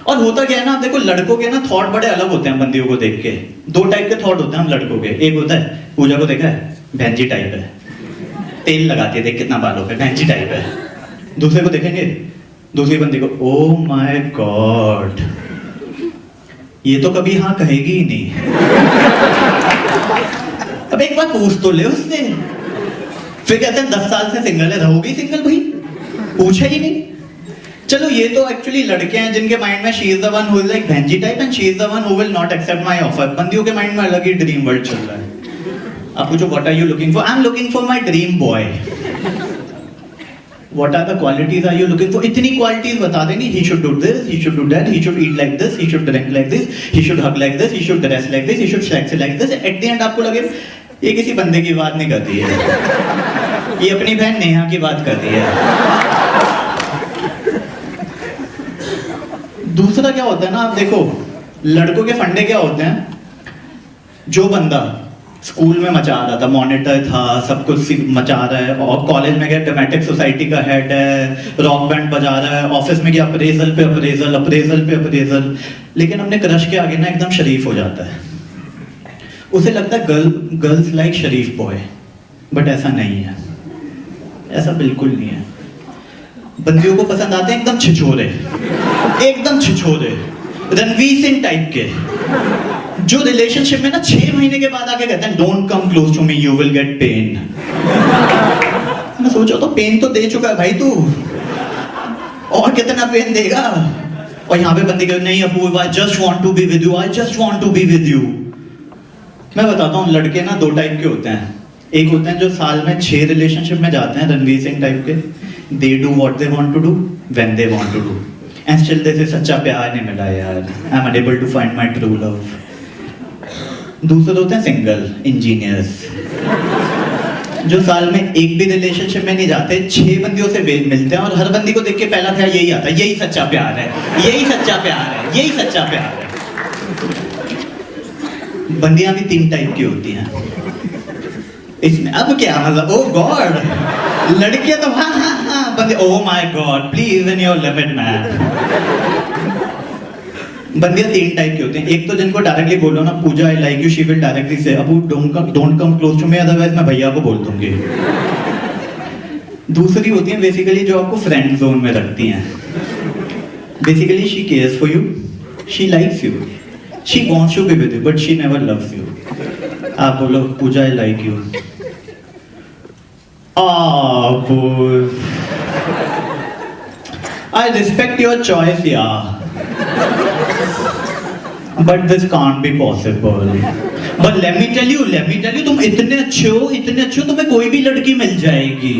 और होता क्या है ना, आप देखो लड़कों के ना थॉट बड़े अलग होते हैं बंदियों को देख के। दो टाइप के थॉट होते हैं हम लड़कों के। एक होता है, पूजा को देखा है, भैंजी टाइप है, तेल लगाती है, देख कितना बालों पे, भैंजी टाइप है। दूसरे को देखेंगे, दूसरी बंदी को, ओ माय गॉड, ये तो कभी हाँ कहेगी ही नहीं। अब एक बार पूछ तो ले उससे। फिर कहते हैं 10 साल से सिंगल है, रहोगी सिंगल भाई? पूछा ही नहीं। चलो ये तो एक्चुअली लड़के हैं जिनके माइंड में she is the one who is like भैंजी type and she is the one who will not accept my offer. बंदियों के माइंड में अलग ही ड्रीम वर्ल्ड चल रहा है। आप पूछो what are you looking for? I am looking for my dream boy. What are the qualities are you looking for? इतनी क्वालिटीज बता देनी, he should do this, he should do that, he should eat like this, he should drink like this, he should hug like this, he should dress like this, he should sex like this. At the end आपको लगे ये किसी बंदे की बात नहीं कर रही है, ये अपनी बहन नेहा की बात कर रही है। दूसरा क्या होता है ना, आप देखो लड़कों के फंडे क्या होते हैं। जो बंदा स्कूल में मचा रहा था, मॉनिटर था, सब कुछ मचा रहा है, और कॉलेज में गया ड्रामेटिक सोसाइटी का हेड है, रॉक बैंड बजा रहा है, ऑफिस में गया अप्रेजल पे अप्रेजल, अप्रेजल पे अप्रेजल, लेकिन अपने क्रश के आगे ना एकदम शरीफ हो जाता है। उसे लगता है girls like Sharif boy, but ऐसा नहीं है, ऐसा बिल्कुल नहीं है। बंदियों को पसंद आते हैं एकदम छिछोरे, एकदम छिछोरे, रणवीर सिंह टाइप के, जो रिलेशनशिप में ना 6 महीने के बाद आके कहते हैं don't come close to me, you will get pain. मैं सोचा तो पेन तो दे चुका है भाई तू, और कितना पेन देगा? और यहाँ पे बंदी कहते नहीं Apoorv, I just want to be with you, I just want to be with you. मैं बताता हूँ, लड़के ना 2 टाइप के होते हैं। एक होते हैं जो साल में 6 रिलेशनशिप में जाते हैं, रणवीर सिंह टाइप के, they do what they want to do when they want to do, and still they say सच्चा प्यार नहीं मिला यार, I am unable to find my true love. दूसरे होते हैं सिंगल इंजीनियर्स, जो साल में एक भी रिलेशनशिप में नहीं जाते, 6 बंदियों से मिलते हैं, और हर बंदी को देख के पहला ख्याल यही आता है, यही सच्चा प्यार है, यही सच्चा प्यार है, यही सच्चा प्यार है। बंदियां भी 3 टाइप की होती हैं इसमें। अब क्या मतलब, ओ गॉड, लड़कियां तो हाँ हाँ हाँ, बंदे oh my God please in your limit man. बंदियां 3 टाइप की होती हैं। एक तो जिनको डायरेक्टली बोलो ना Pooja I like you, she will directly से अबू don't come close to me, otherwise मैं भैया को बोल दूंगी। दूसरी होती हैं बेसिकली जो आपको फ्रेंड जोन में रखती हैं। Basically she cares for you, she likes you, she wants to be with you, but she never loves you. आप बोलो Pooja I like you, I respect your choice, yeah, but this can't be possible. But let me tell you, तुम इतने अच्छे हो, तुम्हें कोई भी लड़की मिल जाएगी।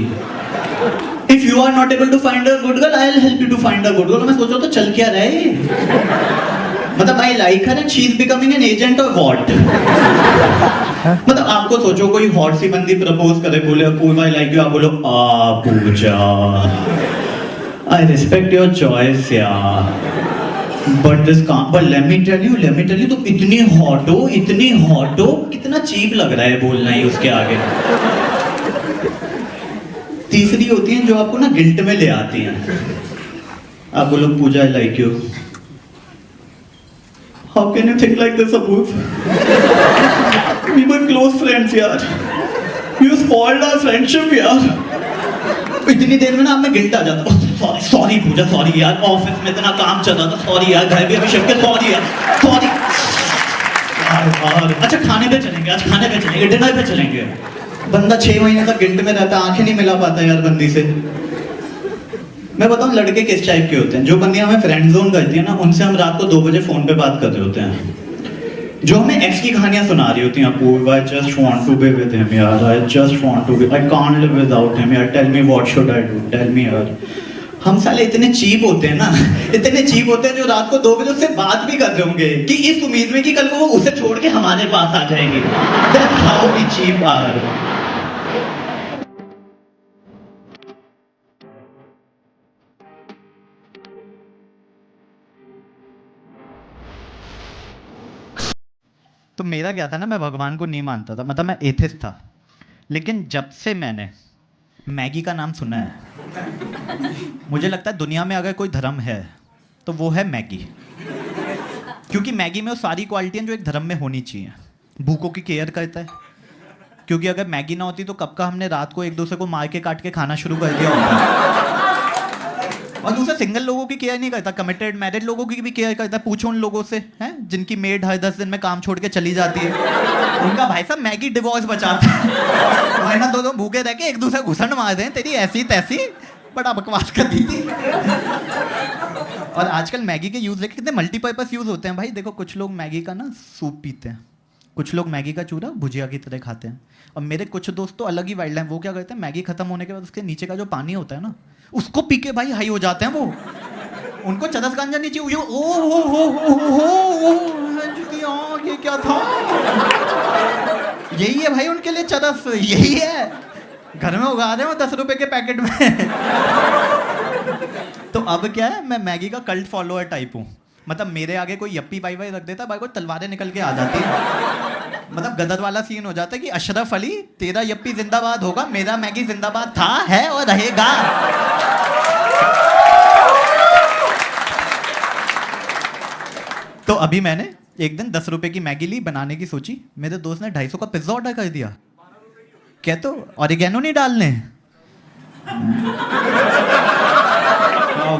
If you are not able to find a good girl, I'll help you to find a good girl. मैं सोच रहा तो चल क्या रहे, मतलब I like her and she is becoming an agent or what? मतलब आपको सोचो कोई हॉट सी बंदी प्रपोज करे, बोले अपूर्वा आई लाइक यू, आप बोलो Pooja I respect your choice यार, but this can't, but let me tell you तुम इतनी हॉट हो, कितना चीप लग रहा है बोलना ही उसके आगे। तीसरी होती है जो आपको ना गिल्ट में ले आती हैं। आप बोलो Pooja I like you, How can you think like this, Apoorv? We were close friends, यार. You spoiled our friendship, यार. इतनी देर में ना मैं गिल्ट आ जाता, सॉरी पूजा, सॉरी यार, ऑफिस में इतना काम चल रहा था, सॉरी यार, घर भी अभी शिफ्ट किया, सॉरी यार, सॉरी यार। अच्छा खाने पे चलेंगे, आज खाने पे चलेंगे, डिनर पे चलेंगे। बंदा 6 महीने तक गिल्ट में रहता, आंखें नहीं मिला पाता यार बंदी से। मैं बताऊं लड़के किस टाइप के होते हैं। जो बंदियां हमें फ्रेंड जोन करती है ना, उनसे हम रात को 2 बजे फोन पे बात कर रहे होते हैं। जो हमें एक्स की कहानियां सुना रही होती हैं, Apoorv I just want to be with him यार, I just want to be, I can't live without him यार, tell me what should I do, tell me यार। हम साले इतने चीप होते हैं ना, इतने चीप होते हैं जो रात को 2 बजे उससे बात भी कर रहे होंगे कि इस उम्मीद में कि कल को वो उसे छोड़ के हमारे पास आ जाएंगे। That's how we cheap are. तो मेरा क्या था ना, मैं भगवान को नहीं मानता था, मतलब मैं एथिस्ट था। लेकिन जब से मैंने मैगी का नाम सुना है, मुझे लगता है दुनिया में अगर कोई धर्म है तो वो है मैगी। क्योंकि मैगी में वो सारी क्वालिटियाँ जो एक धर्म में होनी चाहिए। भूखों की केयर करता है, क्योंकि अगर मैगी ना होती तो कब का हमने रात को एक दूसरे को मार के काट के खाना शुरू कर दिया होता। और दूसरा सिंगल लोगों की केयर नहीं करता, कमिटेड मैरिड लोगों की भी केयर करता है। पूछो उन लोगों से हैं जिनकी मेड हर 10 दिन में काम छोड़ के चली जाती है, उनका भाई साहब मैगी डिवोर्स बचाता है। वरना दो भूखे रह के एक दूसरे घुसन मार दें, तेरी ऐसी तैसी बड़ा बकवास कर दी थी। और आजकल मैगी के यूज देखे कितने मल्टीपर्पज यूज होते हैं भाई। देखो कुछ लोग मैगी का ना सूप पीते हैं, कुछ लोग मैगी का चूरा भुजिया की तरह खाते हैं, और मेरे कुछ दोस्त तो अलग ही वाइल्ड हैं। वो क्या करते हैं, मैगी खत्म होने के बाद उसके नीचे का जो पानी होता है ना, उसको पी के भाई हाई हो जाते हैं वो। उनको चरस गांजा नहीं चाहिए। ओ ये क्या था। यही है भाई उनके लिए चरस, यही है। घर में उगा रहे हो 10 रुपए के पैकेट में। तो अब क्या है, मैं मैगी का कल्ट फॉलोअर टाइप हूँ। मतलब मेरे आगे कोई यप्पी पाई वाई रख देता है, भाई को तलवारें निकल के आ जाती है। मतलब गदर वाला सीन हो जाता है कि अशरफ अली तेरा यप्पी जिंदाबाद होगा, मेरा मैगी जिंदाबाद था, है और रहेगा। तो अभी मैंने एक दिन 10 रुपए की मैगी ली, बनाने की सोची। मेरे दोस्त ने 250 का पिज्जा ऑर्डर कर दिया। क्या तो ऑरिगेनो नहीं डालने?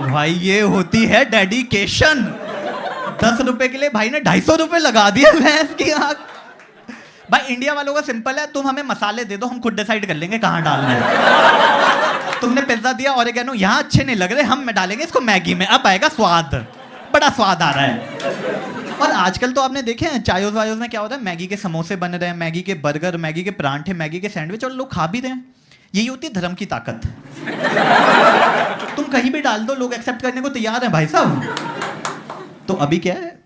भाई ये होती है डेडिकेशन। 10 रुपए के लिए भाई ने 250 रुपए लगा दिए भैंस की आंख। भाई इंडिया वालों का सिंपल है, तुम हमें मसाले दे दो, हम खुद डिसाइड कर लेंगे कहाँ डालना है। तुमने पिज्जा दिया, ऑरिगेनो यहाँ अच्छे नहीं लग रहे, हम डालेंगे इसको मैगी में, अब आएगा स्वाद, बड़ा स्वाद आ रहा है। और आजकल तो आपने देखे हैं चायोस वायोस में क्या होता है, मैगी के समोसे बन रहे हैं, मैगी के बर्गर, मैगी के परांठे, मैगी के सैंडविच, और लोग खा भी रहे हैं। यही होती है धर्म की ताकत। तुम कहीं भी डाल दो, लोग एक्सेप्ट करने को तैयार हैं भाई साहब। तो अभी क्या है,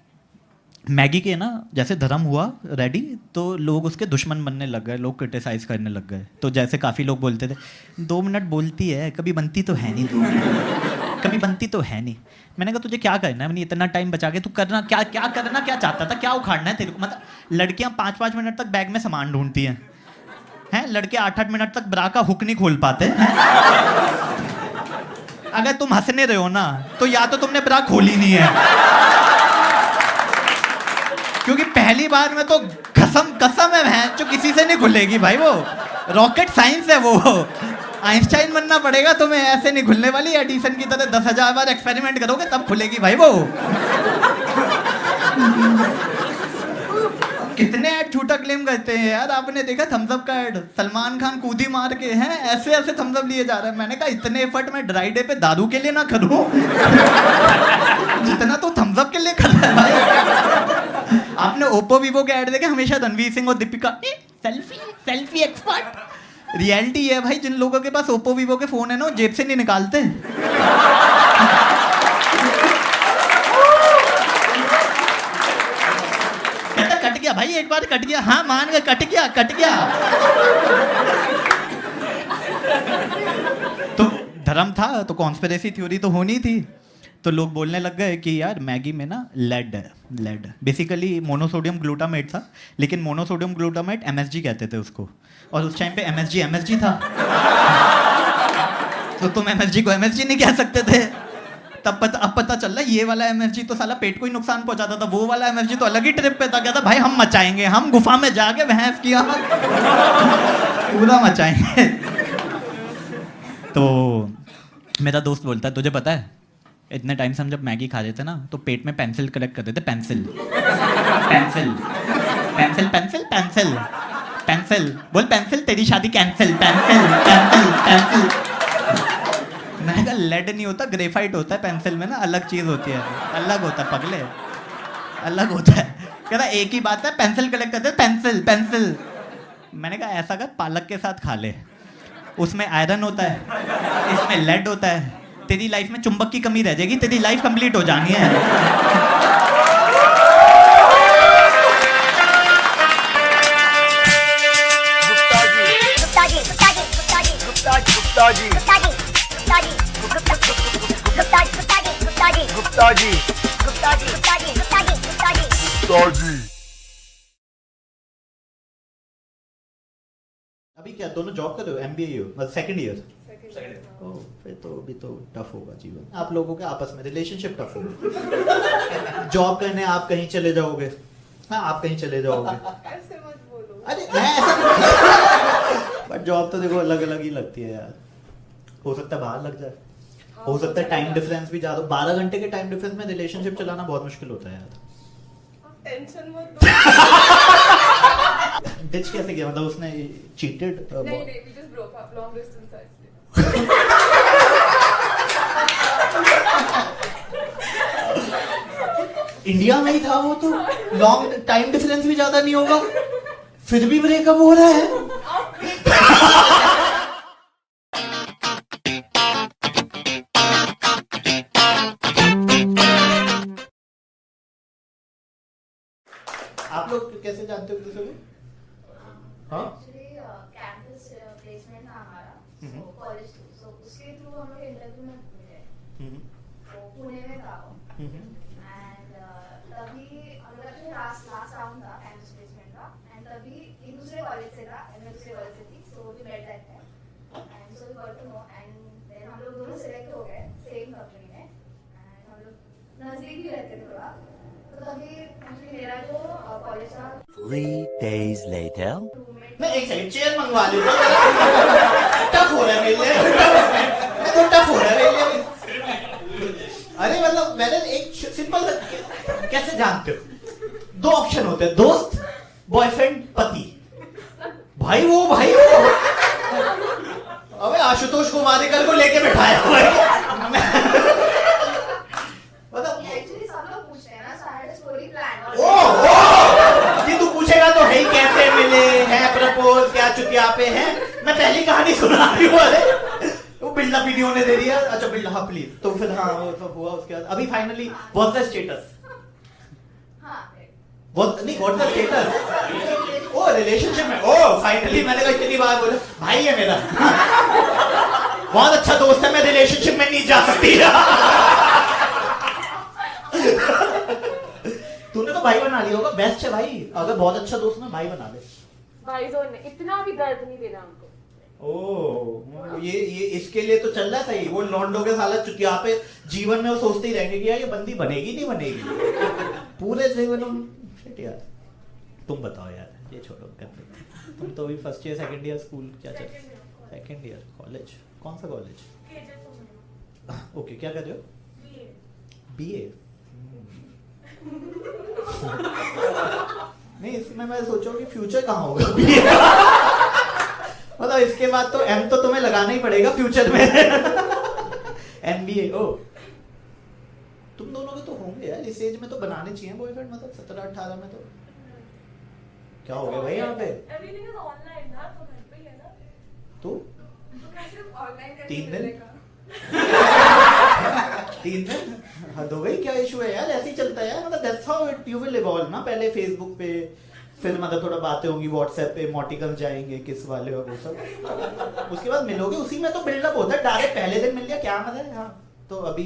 मैगी के ना जैसे धर्म हुआ रेडी, तो लोग उसके दुश्मन बनने लग गए, लोग क्रिटिसाइज करने लग गए। तो जैसे काफ़ी लोग बोलते थे 2 मिनट बोलती है, कभी बनती तो है नहीं, 2 मिनट कभी बनती तो है नहीं। मैंने कहा तुझे क्या करना है, मैंने इतना टाइम बचा के तू करना क्या, क्या करना क्या चाहता था, क्या उखाड़ना है तेरे को। मतलब लड़कियां 5-5 मिनट तक बैग में सामान ढूंढती हैं, लड़के 8-8 मिनट तक ब्रा का हुक नहीं खोल पाते। अगर तुम हंसने रहे हो ना, तो या तो तुमने ब्रा खोली नहीं है, क्योंकि पहली बार में तो कसम है जो किसी से नहीं खुलेगी भाई। वो रॉकेट साइंस है, वो आइंस्टाइन बनना पड़ेगा तुम्हें, ऐसे नहीं खुलने वाली। एडिसन की तरह 10,000 बार एक्सपेरिमेंट करोगे तब खुलेगी भाई वो। कितने ऐड झूठा क्लेम करते हैं यार। आपने देखा थम्स अप का ऐड, सलमान खान कूदी मार के हैं ऐसे ऐसे थम्स अप लिए जा रहा है। मैंने कहा इतने एफर्ट मैं ड्राई डे पे दारू के लिए ना करूं जितना तो थम्स अप के लिए कर रहा है भाई। आपने ओप्पो वीवो के ऐड देखे, हमेशा रणवीर सिंह और दीपिका सेल्फी एक्सपर्ट। रियलिटी है भाई, जिन लोगों के पास ओप्पो वीवो के फोन है ना, जेब से नहीं निकालते। कट गया भाई, एक बार कट गया, हाँ मान गए, कट गया। तो धर्म था तो कॉन्स्पिरेसी थ्योरी तो होनी थी। तो लोग बोलने लग गए कि यार मैगी में ना लेड है। लेड बेसिकली मोनोसोडियम ग्लूटामेट था, लेकिन मोनोसोडियम ग्लूटामेट MSG कहते थे उसको, और उस टाइम पे MSG था। तो तुम MSG को MSG नहीं कह सकते थे। अब पता चल रहा है ये वाला MSG तो साला पेट को ही नुकसान पहुंचाता था, वो वाला MSG तो अलग ही ट्रिप पे था। क्या था भाई, हम मचाएंगे, हम गुफा में जाके भैंस की पूरा मचाएंगे। तो मेरा दोस्त बोलता है तुझे पता है इतने टाइम से हम जब मैगी खा रहे थे ना, तो पेट में पेंसिल कलेक्ट करते थे। पेंसिल बोल, पेंसिल तेरी शादी कैंसिल। पेंसिल मैंने कहा लेड नहीं होता, ग्रेफाइट होता है पेंसिल में ना, अलग चीज होती है, अलग होता है पगले, अलग होता है। कहता एक ही बात है, पेंसिल कलेक्ट करते हैं, पेंसिल। मैंने कहा ऐसा कर पालक के साथ खा ले, उसमें आयरन होता है, इसमें लेड होता है, तेरी लाइफ में चुंबक की कमी रह जाएगी, तेरी लाइफ कंप्लीट हो जानी है। अभी क्या दोनों जॉब कर रहे हो? MBA हो, सेकंड ईयर? ओह, फिर तो भी तो टफ होगा जीवन आप लोगों के आपस में रिलेशनशिप टफ होगा जॉब करने आप कहीं चले जाओगे हाँ आप कहीं चले जाओगे ऐसे मत बोलो। अरे मैं ऐसा बट जॉब तो देखो अलग अलग ही लगती है यार हो सकता है बाहर लग जाए हो सकता है टाइम डिफरेंस भी ज्यादा 12 घंटे के टाइम डिफरेंस में रिलेशनशिप चलाना बहुत मुश्किल होता है यार आप टेंशन मत लो। डिच कैसे किया मतलब उसने चीटेड नहीं नहीं, we just broke up, long distance था इसलिए। इंडिया में ही था वो तो लॉन्ग टाइम डिफरेंस भी ज्यादा नहीं होगा फिर भी ब्रेकअप हो रहा है आप लोग कैसे जानते हो एक दूसरे को हाँ एक्चुअली कैंपस प्लेसमेंट था हमारा कॉलेज थ्रू सो उसके थ्रू हम लोग इंटरव्यू में मिले तो पुणे में था वो एंड तभी हम लोग का लास्ट राउंड था कैंपस प्लेसमेंट का एंड तभी एक दूसरे कॉलेज से था एंड मैं दूसरे कॉलेज से थी so we met that time and so we got to know and then हम लोग दोनों सिलेक्ट हो गए सेम कंपनी में एंड हम लोग नजदीक भी रहते थे थोड़ा तो तभी एक्चुअली मेरा जो कॉलेज था 3 days later. रूममेट मैं एक सेकंड चेयर मंगवा लेता हूँ टफ हो रहा है मेरे लिए मैं तो टफ हो रहा है मेरे लिए अरे मतलब मैंने एक सिंपल कैसे जानते हो दो ऑप्शन होते हैं दोस्त बॉयफ्रेंड पति भाई वो अबे आशुतोष कुमारिकर को लेके बैठाया हुआ है मतलब एक्चुअली सब लोग पूछते हैं ना so I had a story plan ओ ये तू पूछेगा तो है ही कैसे मिले हैं प्रपोज क्या चुतिया पे हैं मैं पहली कहानी सुना रही हूँ अरे वो बिल्डअप वीडियो ने दे दिया अच्छा बिल्डअप प्लीज तो फिर हाँ वो सब हुआ उसके बाद अभी फाइनली व्हाट्स द स्टेटस हां व्हाट नहीं what's the status oh relationship में ओ फाइनली मैंने कहा इतनी बार बोला भाई है मेरा बहुत अच्छा दोस्त है मैं रिलेशनशिप में नहीं जा सकती तूने तो भाई बना लिया होगा बेस्ट है भाई अगर बहुत अच्छा दोस्त ना भाई बना ले भाई जोन ने इतना भी दर्द नहीं देना हमको। ओ ये इसके लिए तो चल रहा है सही वो लॉन्डो के साला चुतिया पे जीवन में वो सोचते ही रहेंगे कि यार ये बंदी बनेगी नहीं बनेगी पूरे जीवन में शिट यार तुम बताओ यार ये छोड़ो कर दो तुम तो अभी first year second year school क्या चल सेकंड ईयर कॉलेज कौन सा कॉलेज ओके क्या कर रहे हो बीए नहीं इसमें मैं सोचा कि फ्यूचर कहाँ होगा मतलब इसके बाद तो एम तो तुम्हें लगाना ही पड़ेगा फ्यूचर में एमबीए ओ तुम दोनों के तो होंगे यार इस एज में तो बनाने चाहिए बॉयफ्रेंड मतलब 17-18 में तो क्या हो गया भाई यहाँ पे एवरीथिंग इज ऑनलाइन ना तो घर पे ही है ना तो तो कैसे ऑनलाइन करके 3 दिन मिलेगा? 3 दिन हद हो गई क्या इशू है यार ऐसे ही चलता है यार मतलब that's how it you will evolve ना पहले फेसबुक पे फिर मतलब थोड़ा बातें होंगी व्हाट्सएप पे इमोटिकन्स जाएंगे किस वाले और वो सब उसके बाद मिलोगे उसी में तो बिल्डअप होता है डायरेक्ट पहले दिन मिल गया क्या मजा है हाँ तो अभी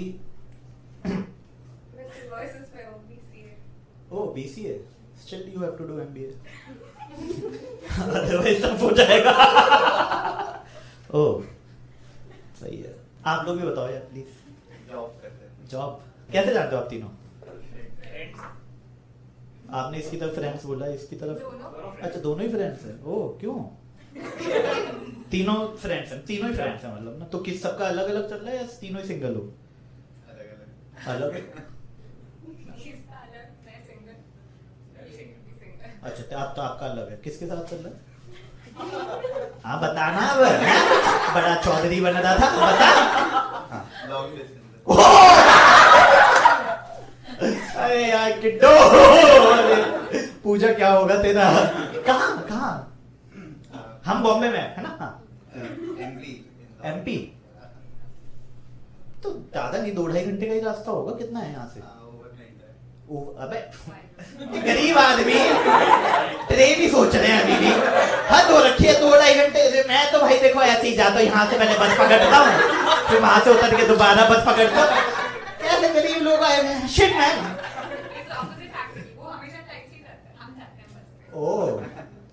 मैं सिर्फ पे हूं BCA. Oh BCA still you have to do MBA otherwise सब हो जाएगा ओ सही है आप लोग भी बताओ यार प्लीज जॉब करते हैं जॉब कैसे जानते हो आप तीनों आपने इसकी तरफ फ्रेंड्स बोला इसकी तरफ दोनों अच्छा दोनों ही फ्रेंड्स हैं ओ क्यों तीनों फ्रेंड्स हैं तीनों ही फ्रेंड्स हैं मतलब ना तो किस सबका अलग अलग चल रहा है या तीनों ही सिंगल हो अलग मैं सिंगल अच्छा तो आप तो आपका अलग है किसके साथ चल रहा है हाँ बताना अब हैं? बड़ा चौधरी बन रहा था बता लॉन्ग डिस्टेंस अरे यार किड्डो अरे, पूजा क्या होगा तेरा कहाँ कहाँ हम बॉम्बे में है ना हाँ एमपी तो ज्यादा नहीं 2-2.5 घंटे का ही रास्ता होगा कितना है यहाँ से ओ अबे गरीब आदमी ट्रेन ही सोच रहे हैं अभी भी हद हो रखी है 2-2.5 घंटे मैं तो भाई देखो ऐसे ही जाता हूँ यहाँ से पहले बस पकड़ता हूँ फिर वहां से उतर के दोबारा बस पकड़ता हूँ कैसे गरीब लोग आए हुए हैं shit man it's opposite actually वो हमेशा टैक्सी करता है हम जाते हैं बस ओ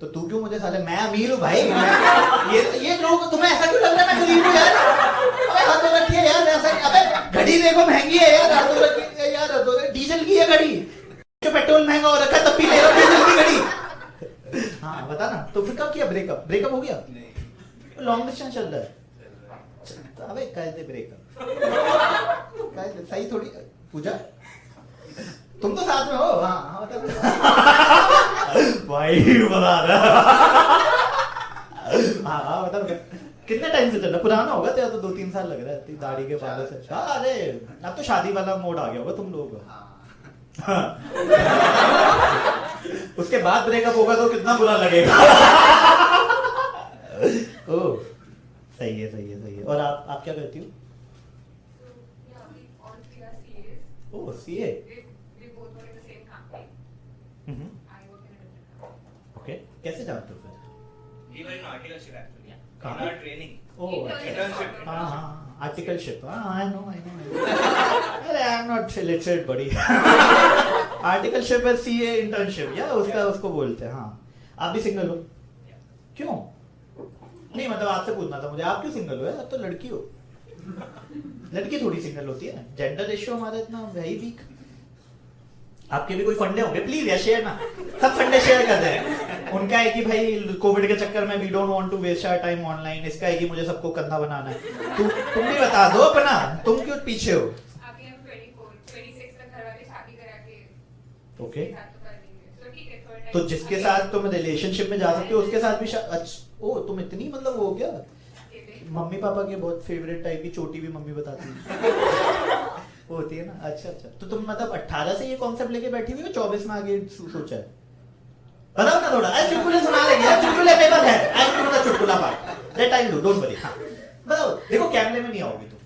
तो तू क्यों मुझे साले, मैं अमीर हूँ भाई, ये लोग तुम्हें ऐसा क्यों लग रहा है मैं गरीब हूँ यार? अबे हाथों रखिए यार, ऐसा अबे घड़ी देखो महंगी है यार, हाथों रखिए यार, हाथों डीजल की है घड़ी, जो पेट्रोल महंगा हो रखा है तब भी ले रहा हूँ डीजल की घड़ी। हाँ बता ना, तो फिर कब किया ब्रेकअप? ब्रेकअप हो गया? लॉन्ग डिस्टेंस चल रहा है? अबे कैसे ब्रेकअप, सही थोड़ी। पूजा तुम तो साथ में हो? हाँ बता भाई, बता रहा। हाँ बता, कितने टाइम से चल रहा? पुराना होगा तेरा तो, 2-3 साल लग रहा है दाढ़ी के बालों से। अरे अब तो शादी वाला मोड आ गया होगा तुम लोगों का। उसके बाद ब्रेकअप होगा तो कितना बुरा लगेगा। ओह सही है, सही है, सही है। और आप क्या करती हो? So, yeah, we all three are CAs. Oh CA. We both work in the same company. I work in a different company. Okay, कैसे जानते हो फिर? We were in articleship actually. कहाँ? In our training. Oh Internship. हाँ, articleship. हाँ, I know. अरे I am not literate बड़ी। Articleship है सीए इंटर्नशिप, या उसको बोलते हैं। हाँ, आप भी सिंगल हो? क्यों? नहीं मतलब आपसे पूछना था मुझे, आप क्यों सिंगल हो? आप तो लड़की हो, लड़की थोड़ी सिंगल होती है। जेंडर रेशियो हमारा इतना है ही वीक। आपके भी कोई फंडे होंगे प्लीज या शेयर ना, सब फंडे शेयर कर दें। उनका है कि भाई कोविड के चक्कर में we don't want to waste our time online, इसका है कि मुझे सबको कंधा बनाना है। तुम भी बता दो अपना, तुम क्यों पीछे हो? अभी हम 24-26 तक घर वाले शादी करा के ओके, साथ तो कर देंगे। तो ठीक है, थोड़ा टाइम। तो जिसके साथ तुम रिलेशनशिप में जा सकते हो उसके साथ भी अच्छा। ओ तुम इतनी मतलब हो गया। मम्मी पापा के बहुत फेवरेट टाइप की चोटी भी मम्मी बताती है। वो होती है ना। अच्छा अच्छा, तो तुम मतलब 18 से ये कॉन्सेप्ट लेके बैठी हुई हो, 24 में आगे सोचा है? बताओ ना थोड़ा। अरे चुटकुले सुना लेंगे, चुटकुले पेपर है, आई डू द चुटकुला part, that I do, don't worry. हां बताओ, देखो कैमरे में नहीं आओगी तुम।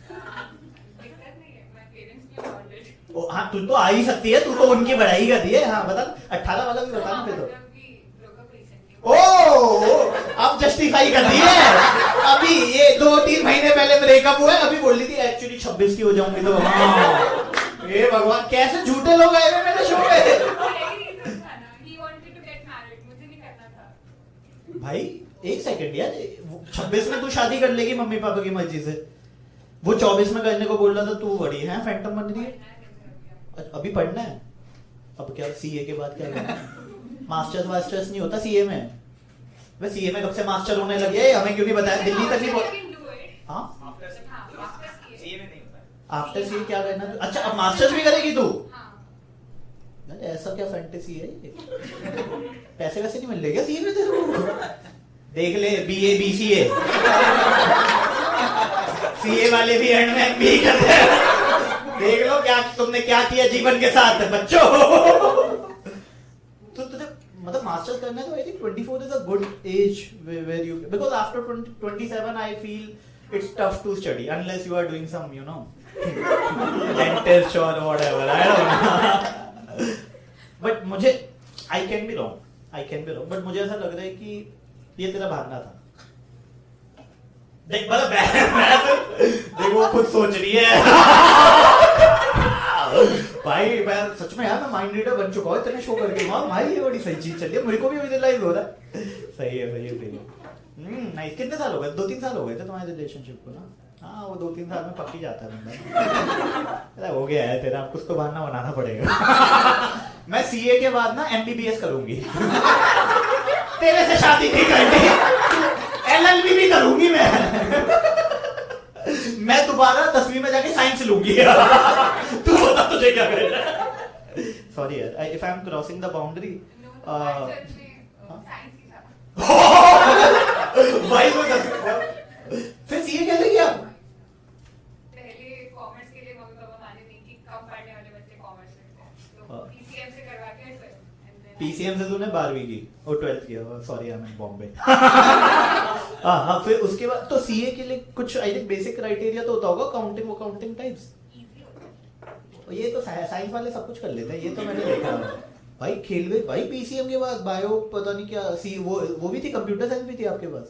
दिक्कत नहीं है, my parents knew about it. ओ हां, तू तो आ ही सकती है, तू तो उनकी बढ़ाई कर दी है। हां बता, 18 वाला भी बता ना फिर तो। मतलब कि broke up recently. ओ अब जस्टिफाई कर दी है। अभी ये 2-3 महीने पहले ब्रेकअप हुआ है, अभी बोल रही थी एक्चुअली 26 की हो जाऊंगी तो। हाँ ये भगवान, कैसे झूठे लोग आए हुए मेरे शो पे। यही reason था ना, he wanted to get married, मुझे नहीं करना था। भाई एक सेकंड यार, 26 में तू शादी कर लेगी मम्मी पापा की मर्जी से, वो 24 में करने को बोल रहा था, तू बड़ी है फैंटम बन रही है। अभी पढ़ना है, अब क्या सीए के बाद क्या करना है? मास्टर्स नहीं होता सीए में। मैं सीए में कब से मास्टर होने लगे, हमें क्यों नहीं बताया? दिल्ली तक ही। हाँ CA में नहीं होता। आफ्टर सीए क्या करना? अच्छा अब मास्टर्स भी करेगी तू? अरे ऐसा क्या फैंटेसी है ये? पैसे वैसे नहीं मिल रहे क्या सीए में तेरे को? देख ले बीए बीसीए, सीए वाले भी एंड में एमबीए करते हैं। देख लो क्या तुमने क्या किया जीवन के साथ बच्चों। तो तुझे मतलब मास्टर्स करना है तो I think 24 is a good age where you, because after 27 I feel it's tough to study unless you are doing some you know dentist और whatever, I don't know. But मुझे I can be wrong, but मुझे ऐसा लग रहा है कि ये तेरा भागना था। देख देख वो खुद सोच रही है। भाई मैं सच में यार, मैं माइंड रीडर बन चुका हूँ इतने शो करके। वाह भाई ये बड़ी सही चीज चली है, मेरे को भी अभी रियलाइज हो रहा है। सही है। नाइस। कितने साल हो गए? 2-3 साल हो गए थे तुम्हारे रिलेशनशिप को ना? हाँ वो 2-3 साल में पक ही जाता है बंदा। हो गया है तेरा, कुछ तो बहाना बनाना पड़ेगा। मैं सीए के बाद ना एमबीबीएस करूंगी। तेरे से शादी नहीं करनी, एलएलबी भी करूंगी मैं दोबारा 10वीं में जाके साइंस लूंगी। तू बता तुझे क्या करना है? सॉरी यार, if I am crossing the boundary. भाई वो फिर सीए कैसे किया? पहले कॉमर्स के लिए मम्मी पापा माने नहीं कि कम पढ़ने वाले बच्चे कॉमर्स लेते हैं, तो पीसीएम से करवा के 12th। पीसीएम से तूने 12वीं की और 12th किया? सॉरी आई एम इन बॉम्बे। हाँ फिर उसके बाद तो सीए के लिए कुछ आई थिंक बेसिक क्राइटेरिया तो होता होगा, अकाउंटिंग टाइप्स। ये तो साइंस वाले सब कुछ कर लेते हैं, ये तो मैंने देखा भाई। खेल में भाई पीसीएम के बाद बायो पता नहीं क्या सी वो भी थी, कंप्यूटर साइंस भी थी आपके पास?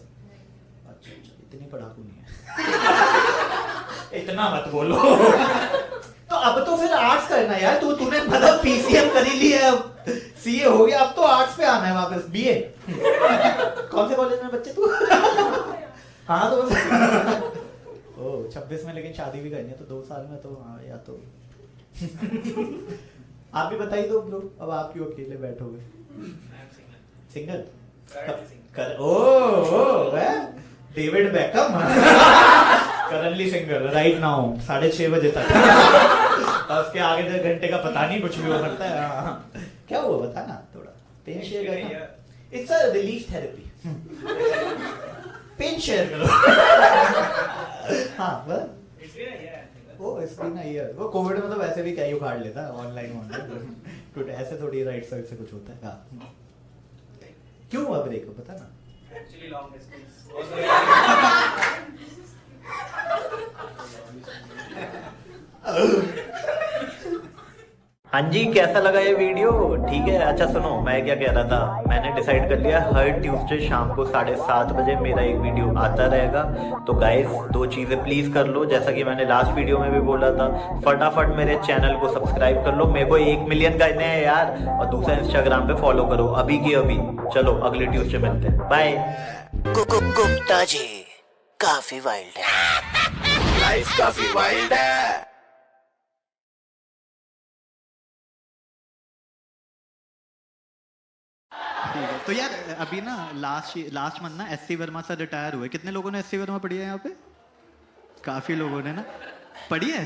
अच्छा इतनी पढ़ाकू नहीं है। इतना मत बोलो। तो अब तो फिर आर्ट्स करना यार, तूने मतलब पीसीएम कर ही लिया, अब सीए हो गया, अब तो आर्ट्स पे आना है वापस, बीए। कौन से कॉलेज में बच्चे तू? हाँ तो ओ 26 में, लेकिन शादी भी करनी है तो 2 साल में तो हाँ या तो आप भी बताइए दो ब्रो, अब आप क्यों अकेले बैठोगे? सिंगल कर oh David Beckham currently single right now 6:30 बजे तक। उसके आगे 2 घंटे का पता नहीं, कुछ भी हो सकता है। हाँ। क्या हुआ बता ना थोड़ा, पेन शेयर करना, it's a relief therapy. Pain share करो। हाँ बस वो इसलिए ईयर वो कोविड में तो वैसे भी क्या ही उखाड़ लेता है ऑनलाइन तो ऐसे थोड़ी राइट साइड से कुछ होता है। हाँ क्यों हुआ ब्रेकअप बता ना? Actually, long distance. हाँ जी, कैसा लगा ये वीडियो? ठीक है, अच्छा सुनो, मैं क्या कह रहा था, मैंने डिसाइड कर लिया हर ट्यूसडे शाम को 7:30 बजे मेरा एक वीडियो आता रहेगा। तो गाइस 2 चीजें प्लीज कर लो, जैसा कि मैंने लास्ट वीडियो में भी बोला था, फटाफट मेरे चैनल को सब्सक्राइब कर लो, मेरे को 1 मिलियन करने हैं यार, और दूसरा इंस्टाग्राम पे फॉलो करो अभी की अभी। चलो अगले ट्यूसडे मिलते हैं, बाय। गुप्ता जी काफी वाइल्ड है, लाइफ काफी वाइल्ड है। ठीक है, तो यार अभी ना लास्ट मंथ ना एससी वर्मा सर रिटायर हुए। कितने लोगों ने एससी वर्मा पढ़ी है यहाँ पे? काफी लोगों ने ना पढ़ी है।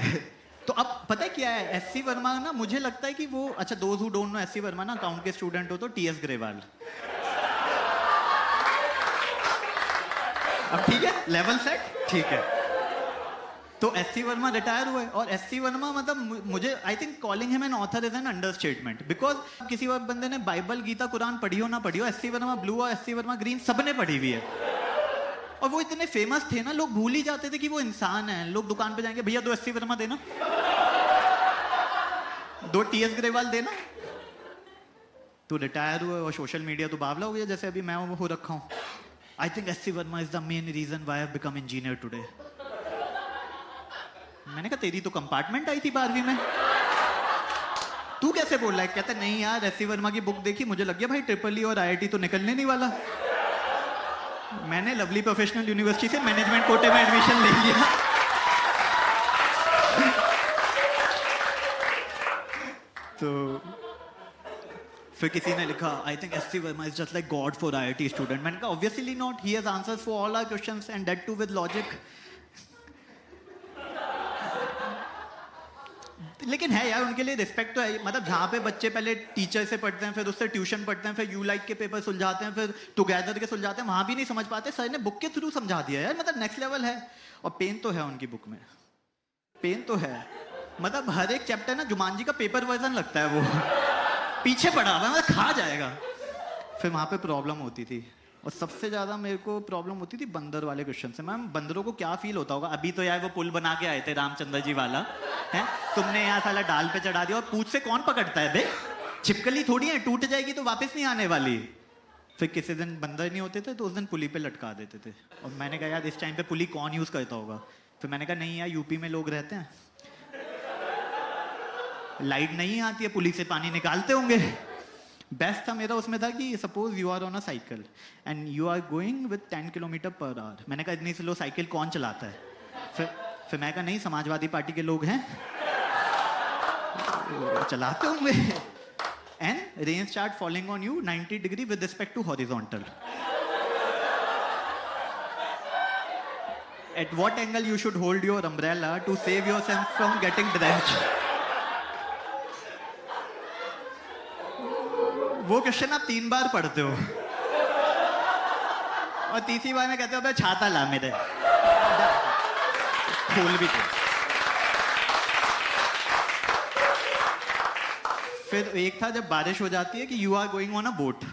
तो अब पता है क्या है, एससी वर्मा ना मुझे लगता है कि वो, अच्छा those who don't know, SC Verma ना अकाउंट के स्टूडेंट हो तो टीएस ग्रेवाल। अब ठीक है, लेवल सेट, ठीक है। तो एससी वर्मा रिटायर हुए, और एससी वर्मा मतलब मुझे I think calling him an author is an understatement, because किसी वक्त बंदे ने बाइबल गीता कुरान पढ़ी हो ना पढ़ी हो, एससी वर्मा ब्लू और एससी वर्मा ग्रीन सबने पढ़ी हुई है। और वो इतने फेमस थे ना, लोग भूल ही जाते थे कि वो इंसान है। लोग दुकान पे जाएंगे, भैया 2 एससी वर्मा देना, 2 टीएस ग्रेवाल देना। तो रिटायर हुए और सोशल मीडिया तो बावला हो गया, जैसे अभी मैं हो रखा हूँ। I think SC Verma is the main reason why I have become engineer today. मैंने कहा तेरी तो कंपार्टमेंट आई थी 12वीं में, तू कैसे बोल रहा है? कहता नहीं यार, एससी वर्मा की बुक देखी, मुझे लग गया भाई ट्रिपल ई और आईआईटी तो निकलने नहीं वाला। मैंने लवली प्रोफेशनल यूनिवर्सिटी से मैनेजमेंट कोटे में एडमिशन ले लिया। तो फिर किसी ने लिखा, I think SC Verma is just like God for IIT student. मैंने कहा obviously not, he has answers for all our questions and that too with logic. लेकिन है यार, उनके लिए रिस्पेक्ट तो है। मतलब जहाँ पे बच्चे पहले टीचर से पढ़ते हैं, फिर उससे ट्यूशन पढ़ते हैं, फिर यू लाइक के पेपर सुलझाते हैं, फिर टुगेदर के सुलझाते हैं, वहाँ भी नहीं समझ पाते, सर ने बुक के थ्रू समझा दिया यार। मतलब नेक्स्ट लेवल है। और पेन तो है उनकी बुक में, पेन तो है। मतलब हर एक चैप्टर ना जुमानजी का पेपर वर्जन लगता है, वो पीछे पड़ा हुआ, मतलब खा जाएगा। फिर वहाँ पे प्रॉब्लम होती थी, और सबसे ज्यादा मेरे को प्रॉब्लम होती थी बंदर वाले क्वेश्चन से। मैम बंदरों को क्या फील होता होगा? अभी तो यार वो पुल बना के आए थे रामचंद्र जी वाला, है तुमने यहाँ साला डाल पे चढ़ा दिया, और पूछ से कौन पकड़ता है बे? छिपकली थोड़ी है, टूट जाएगी तो वापस नहीं आने वाली। फिर किसी दिन बंदर नहीं होते थे तो उस दिन पुली पे लटका देते थे। और मैंने कहा यार इस टाइम पे पुली कौन यूज करता होगा? फिर मैंने कहा नहीं यार, यूपी में लोग रहते हैं, लाइट नहीं आती है, पुली से पानी निकालते होंगे। बेस्ट था मेरा उसमें था कि suppose you are on a cycle and you are going with 10 kilometre per hour. मैंने कहा इतनी स्लो साइकिल कौन चलाता है? फिर मैं कहा नहीं, समाजवादी पार्टी के लोग हैं, चलाते होंगे। And rain start falling on you 90 degree with respect to horizontal. At what angle you should hold your umbrella to save yourself from getting drenched? वो क्वेश्चन आप 3 बार पढ़ते हो, और तीसरी बार में कहते हो छाता ला मेरे, खोल भी तो। फिर एक था जब बारिश हो जाती है कि you are going on a boat,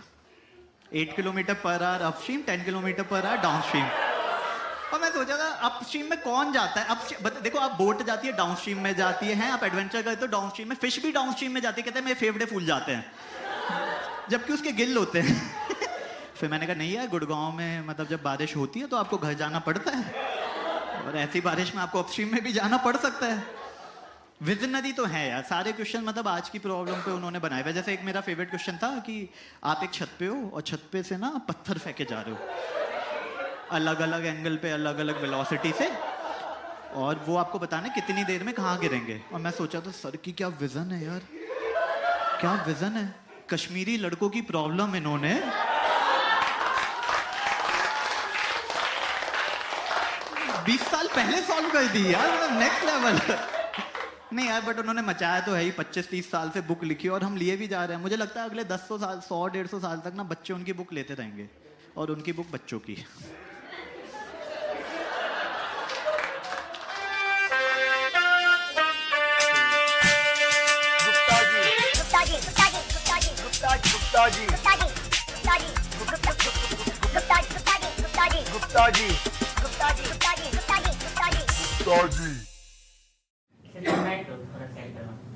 8 kilometre per hour upstream, 10 kilometre per hour downstream. और मैं सोचा था अपस्ट्रीम में कौन जाता है? देखो आप बोट जाती है डाउनस्ट्रीम में जाती है, आप एडवेंचर करते हो डाउनस्ट्रीम में, फिश भी डाउनस्ट्रीम में जाती है, कहते हैं मेरे फेफड़े फूल जाते हैं, जबकि उसके गिल होते हैं। फिर मैंने कहा नहीं यार, गुड़गांव में मतलब जब बारिश होती है तो आपको घर जाना पड़ता है, और ऐसी बारिश में आपको अपस्ट्रीम में भी जाना पड़ सकता है। विजनरी तो है यार, सारे क्वेश्चन मतलब आज की प्रॉब्लम पे उन्होंने बनाए हुए। जैसे एक मेरा फेवरेट क्वेश्चन था कि आप एक छत पे हो और छत पे से ना पत्थर फेंके जा रहे हो अलग अलग एंगल पे, अलग अलग वेलोसिटी से, और वो आपको बताना है कितनी देर में कहाँ गिरेंगे। और मैं सोचा तो सर की क्या विजन है यार, क्या विजन है। कश्मीरी लड़कों की प्रॉब्लम इन्होंने 20 साल पहले सॉल्व कर दी यार, मतलब नेक्स्ट लेवल। नहीं यार, बट उन्होंने मचाया तो है ही। 25-30 साल से बुक लिखी और हम लिए भी जा रहे हैं। मुझे लगता है अगले 100 साल 100-150 साल तक ना बच्चे उनकी बुक लेते रहेंगे, और उनकी बुक बच्चों की।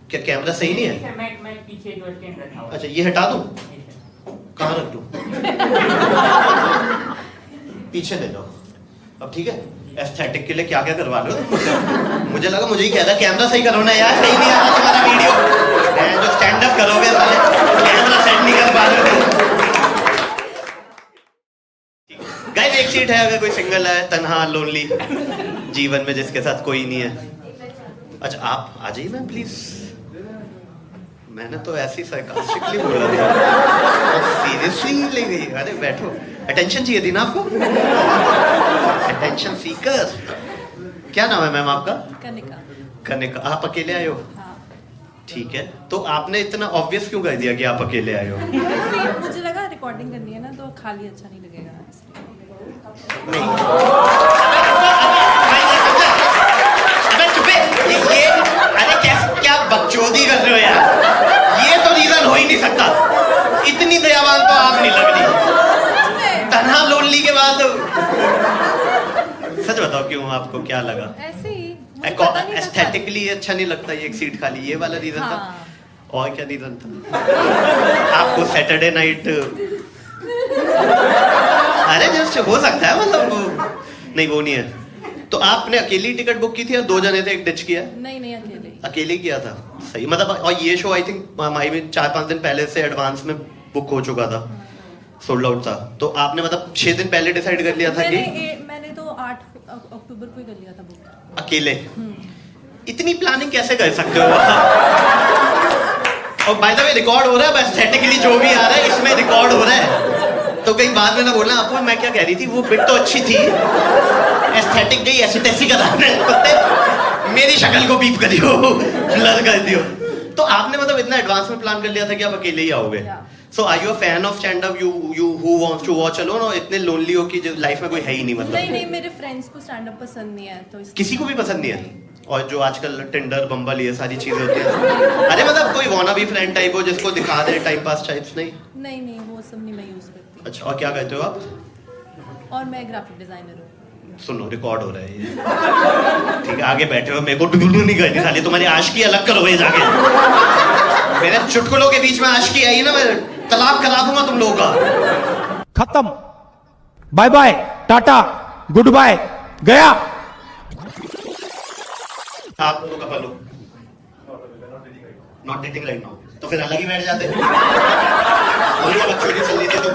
क्या कैमरा सही नहीं है? मैं पीछे जो स्टैंड रखा हुआ है। अच्छा, ये हटा दूं? कहाँ रख दूं? पीछे ले लो। अब ठीक है? एस्थेटिक के लिए क्या क्या करवा लो। मुझे लगा मुझे ही कहता कैमरा सही करो ना यार, सही नहीं आ रहा तुम्हारा वीडियो। मैं जो स्टैंड अप करोगे साले, कैमरा सेट नहीं कर पा रहे हो। गाइस, एक सीट है अगर कोई सिंगल है, तन्हा, लोनली, जीवन में जिसके साथ कोई नहीं है। अच्छा, आप आ जाइए मैम प्लीज। मैंने तो ऐसी sarcastically बोला था, सीरियसली ले गई। अरे बैठो, अटेंशन चाहिए थी ना आपको? Attention seeker. क्या नाम है मैम आपका? कनिका। कनिका। आप अकेले आए हो? हाँ। ठीक है, तो आपने इतना ऑब्वियस क्यों कर दिया कि आप अकेले आए हो? मुझे लगा रिकॉर्डिंग करनी है ना, तो खाली अच्छा नहीं लगेगा इसलिए। नहीं, अबे चुपे। ये अरे क्या बकचोदी कर रहे हो यार? ये तो रीजन हो ही नहीं सकता। इतनी दयावान तो आप नहीं लग रही। तन्हा लोनली के बाद सच बताओ क्यों, आपको क्या लगा? ऐसे ही मुझे पता नहीं था। एस्थेटिकली अच्छा नहीं लगता ये एक सीट खाली, ये वाला रीजन था? हाँ। और क्या रीजन था? आपको सैटरडे नाइट अरे जस्ट हो सकता है, मतलब नहीं वो नहीं है। तो आपने अकेली टिकट बुक की थी या 2 जने थे, एक डिच किया? नहीं अकेले ही। अकेले किया था, सही। मतलब और ये शो आई थिंक माई में 4-5 दिन पहले से एडवांस में बुक हो चुका था, सोल्ड आउट था। तो आपने मतलब 6 दिन पहले डिसाइड कर लिया था कि मैंने तो 8 अक्टूबर को ही कर लिया था बुक अकेले। इतनी प्लानिंग कैसे कर सकते हो? और बाय द वे रिकॉर्ड हो रहा है, बस एस्थेटिकली जो भी आ रहा है इसमें रिकॉर्ड हो रहा है, तो कहीं बाद में ना बोलना आपको। मैं क्या कह रही थी, वो बिट तो अच्छी थी, एस्थेटिक गई ऐसी तैसी का कुत्ते, मेरी शक्ल को बीप करियो, ब्लर कर दियो। तो आपने मतलब इतना एडवांस में प्लान कर लिया था कि आप अकेले ही आओगे। So are you a fan of stand up, you who wants to watch alone, और इतने लोनली हो कि लाइफ में कोई है ही नहीं? मतलब नहीं, मेरे फ्रेंड्स को स्टैंड अप पसंद नहीं है, तो किसी को भी पसंद नहीं है? और जो आजकल टिंडर, बम्बल, ये सारी चीजें होती हैं, अरे मतलब कोई वाना भी फ्रेंड टाइप हो जिसको दिखा दे, टाइम पास टाइप्स? नहीं, वो सब नहीं मैं यूज करती। अच्छा, और क्या कहते हो आप? और मैं ग्राफिक डिजाइनर हूँ। सुनो, रिकॉर्ड हो रहा है ये, ठीक है? आगे बैठे हो, मेरे को डुडू नहीं करनी साली। तुम्हारी आशिकी अलग करो ये जाके। मेरे चुटकुलों के बीच में आशिकी आई ना, मैं तलाक करा दूंगा तुम लोगों का। खत्म, bye bye, tata, goodbye, गया। आप तो कपल हो, नॉट डेटिंग राइट नाउ, तो फिर अलग ही बैठ जाते। बच्चों की चल रही थी, तो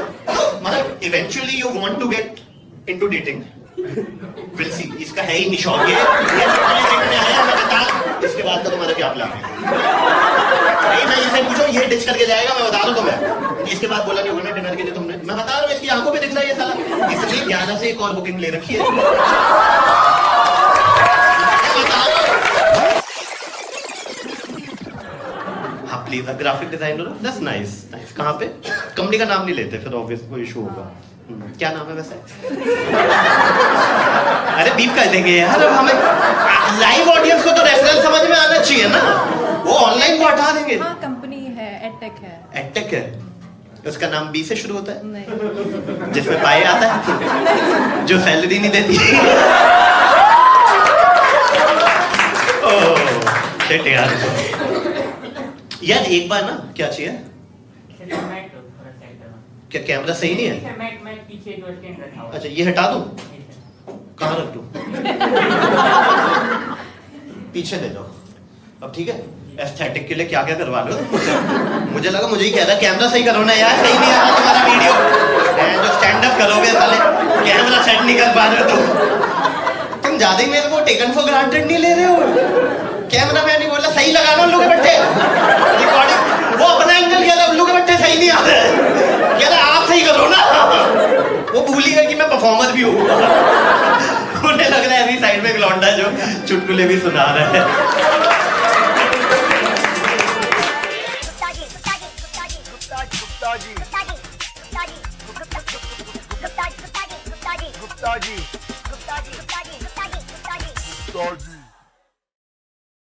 मतलब eventually you want to get into dating. Will see, इसका है ही नहीं शौक ये देखने आया, मैं बता इसके बाद का तुम्हारा क्या प्लान है? नहीं, मैं इससे पूछो, ये डिच करके जाएगा, मैं बता दूं तुम्हें। इसके बाद बोला नहीं होना डिनर के लिए तुमने, मैं बता रहा हूँ, इसकी आंखों पे दिख रहा है ये साला, इसलिए 11 से एक और बुकिंग ले रखी है। हाँ please, graphic designer, that's nice. कहाँ पे? कंपनी का नाम नहीं लेते, फिर ऑब्वियस कोई इशू होगा। क्या नाम है वैसे? अरे बीप कर देंगे यार, अब हमें लाइव ऑडियंस को तो रेफरेंस समझ में आना चाहिए ना, वो ऑनलाइन को हटा देंगे। हाँ, कंपनी है, एडटेक है। एडटेक है, उसका नाम बी से शुरू होता है? नहीं। जिसमें पाए आता है, जो सैलरी नहीं देती। ओह शिट यार। यार एक बार ना, क्या चाहिए? क्या कैमरा सही नहीं है? मैं पीछे जो स्टैंड रखा हुआ है। अच्छा, ये हटा दूं? कहाँ रख दूं? पीछे ले लो। अब ठीक है, एस्थेटिक के लिए क्या क्या करवा लो मुझे लगा मुझे ही कह रहा कैमरा सही करो ना यार, सही नहीं आ रहा तुम्हारा वीडियो, जो स्टैंड अप करोगे साले कैमरा सेट नहीं कर पा रहे हो तुम ज्यादा ही मेरे को टेकन फॉर ग्रांटेड नहीं ले रहे हो। कैमरा मैन नहीं बोला सही लगा लो उल्लू के बट्टे, रिकॉर्डिंग वो अपना एंगल कह रहा उल्लू के बट्टे सही नहीं आ रहे, कह रहा आप सही करो ना, वो भूल ही गया कि मैं परफॉर्मर भी हूँ उन्हें लग रहा है ऐसी साइड में एक लौंडा जो चुटकुले भी सुना रहा है।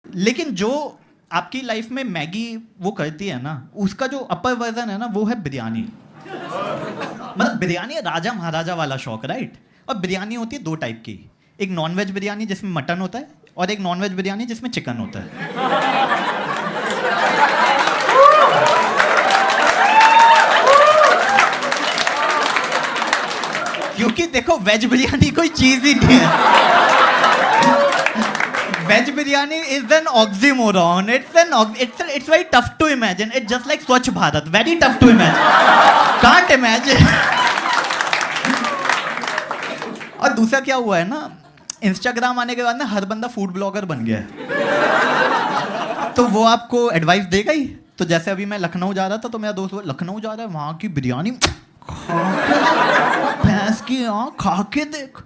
लेकिन जो आपकी लाइफ में मैगी वो करती है ना, उसका जो अपर वर्जन है ना वो है बिरयानी। मतलब बिरयानी राजा महाराजा वाला शौक, राइट? और बिरयानी होती है दो टाइप की, एक नॉनवेज बिरयानी जिसमें मटन होता है और एक नॉनवेज बिरयानी जिसमें चिकन होता है। क्योंकि देखो वेज बिरयानी कोई चीज ही नहीं है। Veg biryani is an oxymoron. It's very tough to imagine. It's just like Swachh Bharat. Very tough to imagine. Can't imagine. और दूसरा क्या हुआ है ना, इंस्टाग्राम आने के बाद ना हर बंदा फूड ब्लॉगर बन गया है। तो वो आपको एडवाइस देगा ही। तो जैसे अभी मैं लखनऊ जा रहा था तो मेरा दोस्त बोला लखनऊ जा रहा है, वहाँ की बिरयानी भैंस की खा के देख।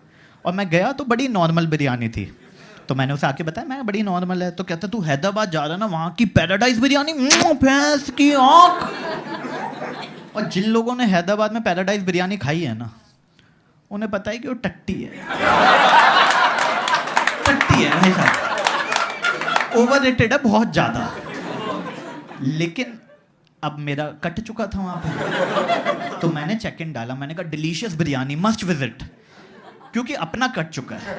और मैं गया तो बड़ी नॉर्मल बिरयानी थी, तो मैंने उसे आके बताया मैं बड़ी नॉर्मल है। तो कहता तू हैदराबाद जा रहा है ना, वहाँ की पैराडाइज बिरयानी भैंस की आँख। और जिन लोगों ने हैदराबाद में पैराडाइज बिरयानी खाई है ना, उन्हें पता है कि वो टट्टी है, टट्टी है भाई साहब, ओवररेटेड है बहुत ज्यादा। लेकिन अब मेरा कट चुका था वहाँ पे, तो मैंने चेक इन डाला, मैंने कहा डिलीशियस बिरयानी मस्ट विजिट, क्योंकि अपना कट चुका है।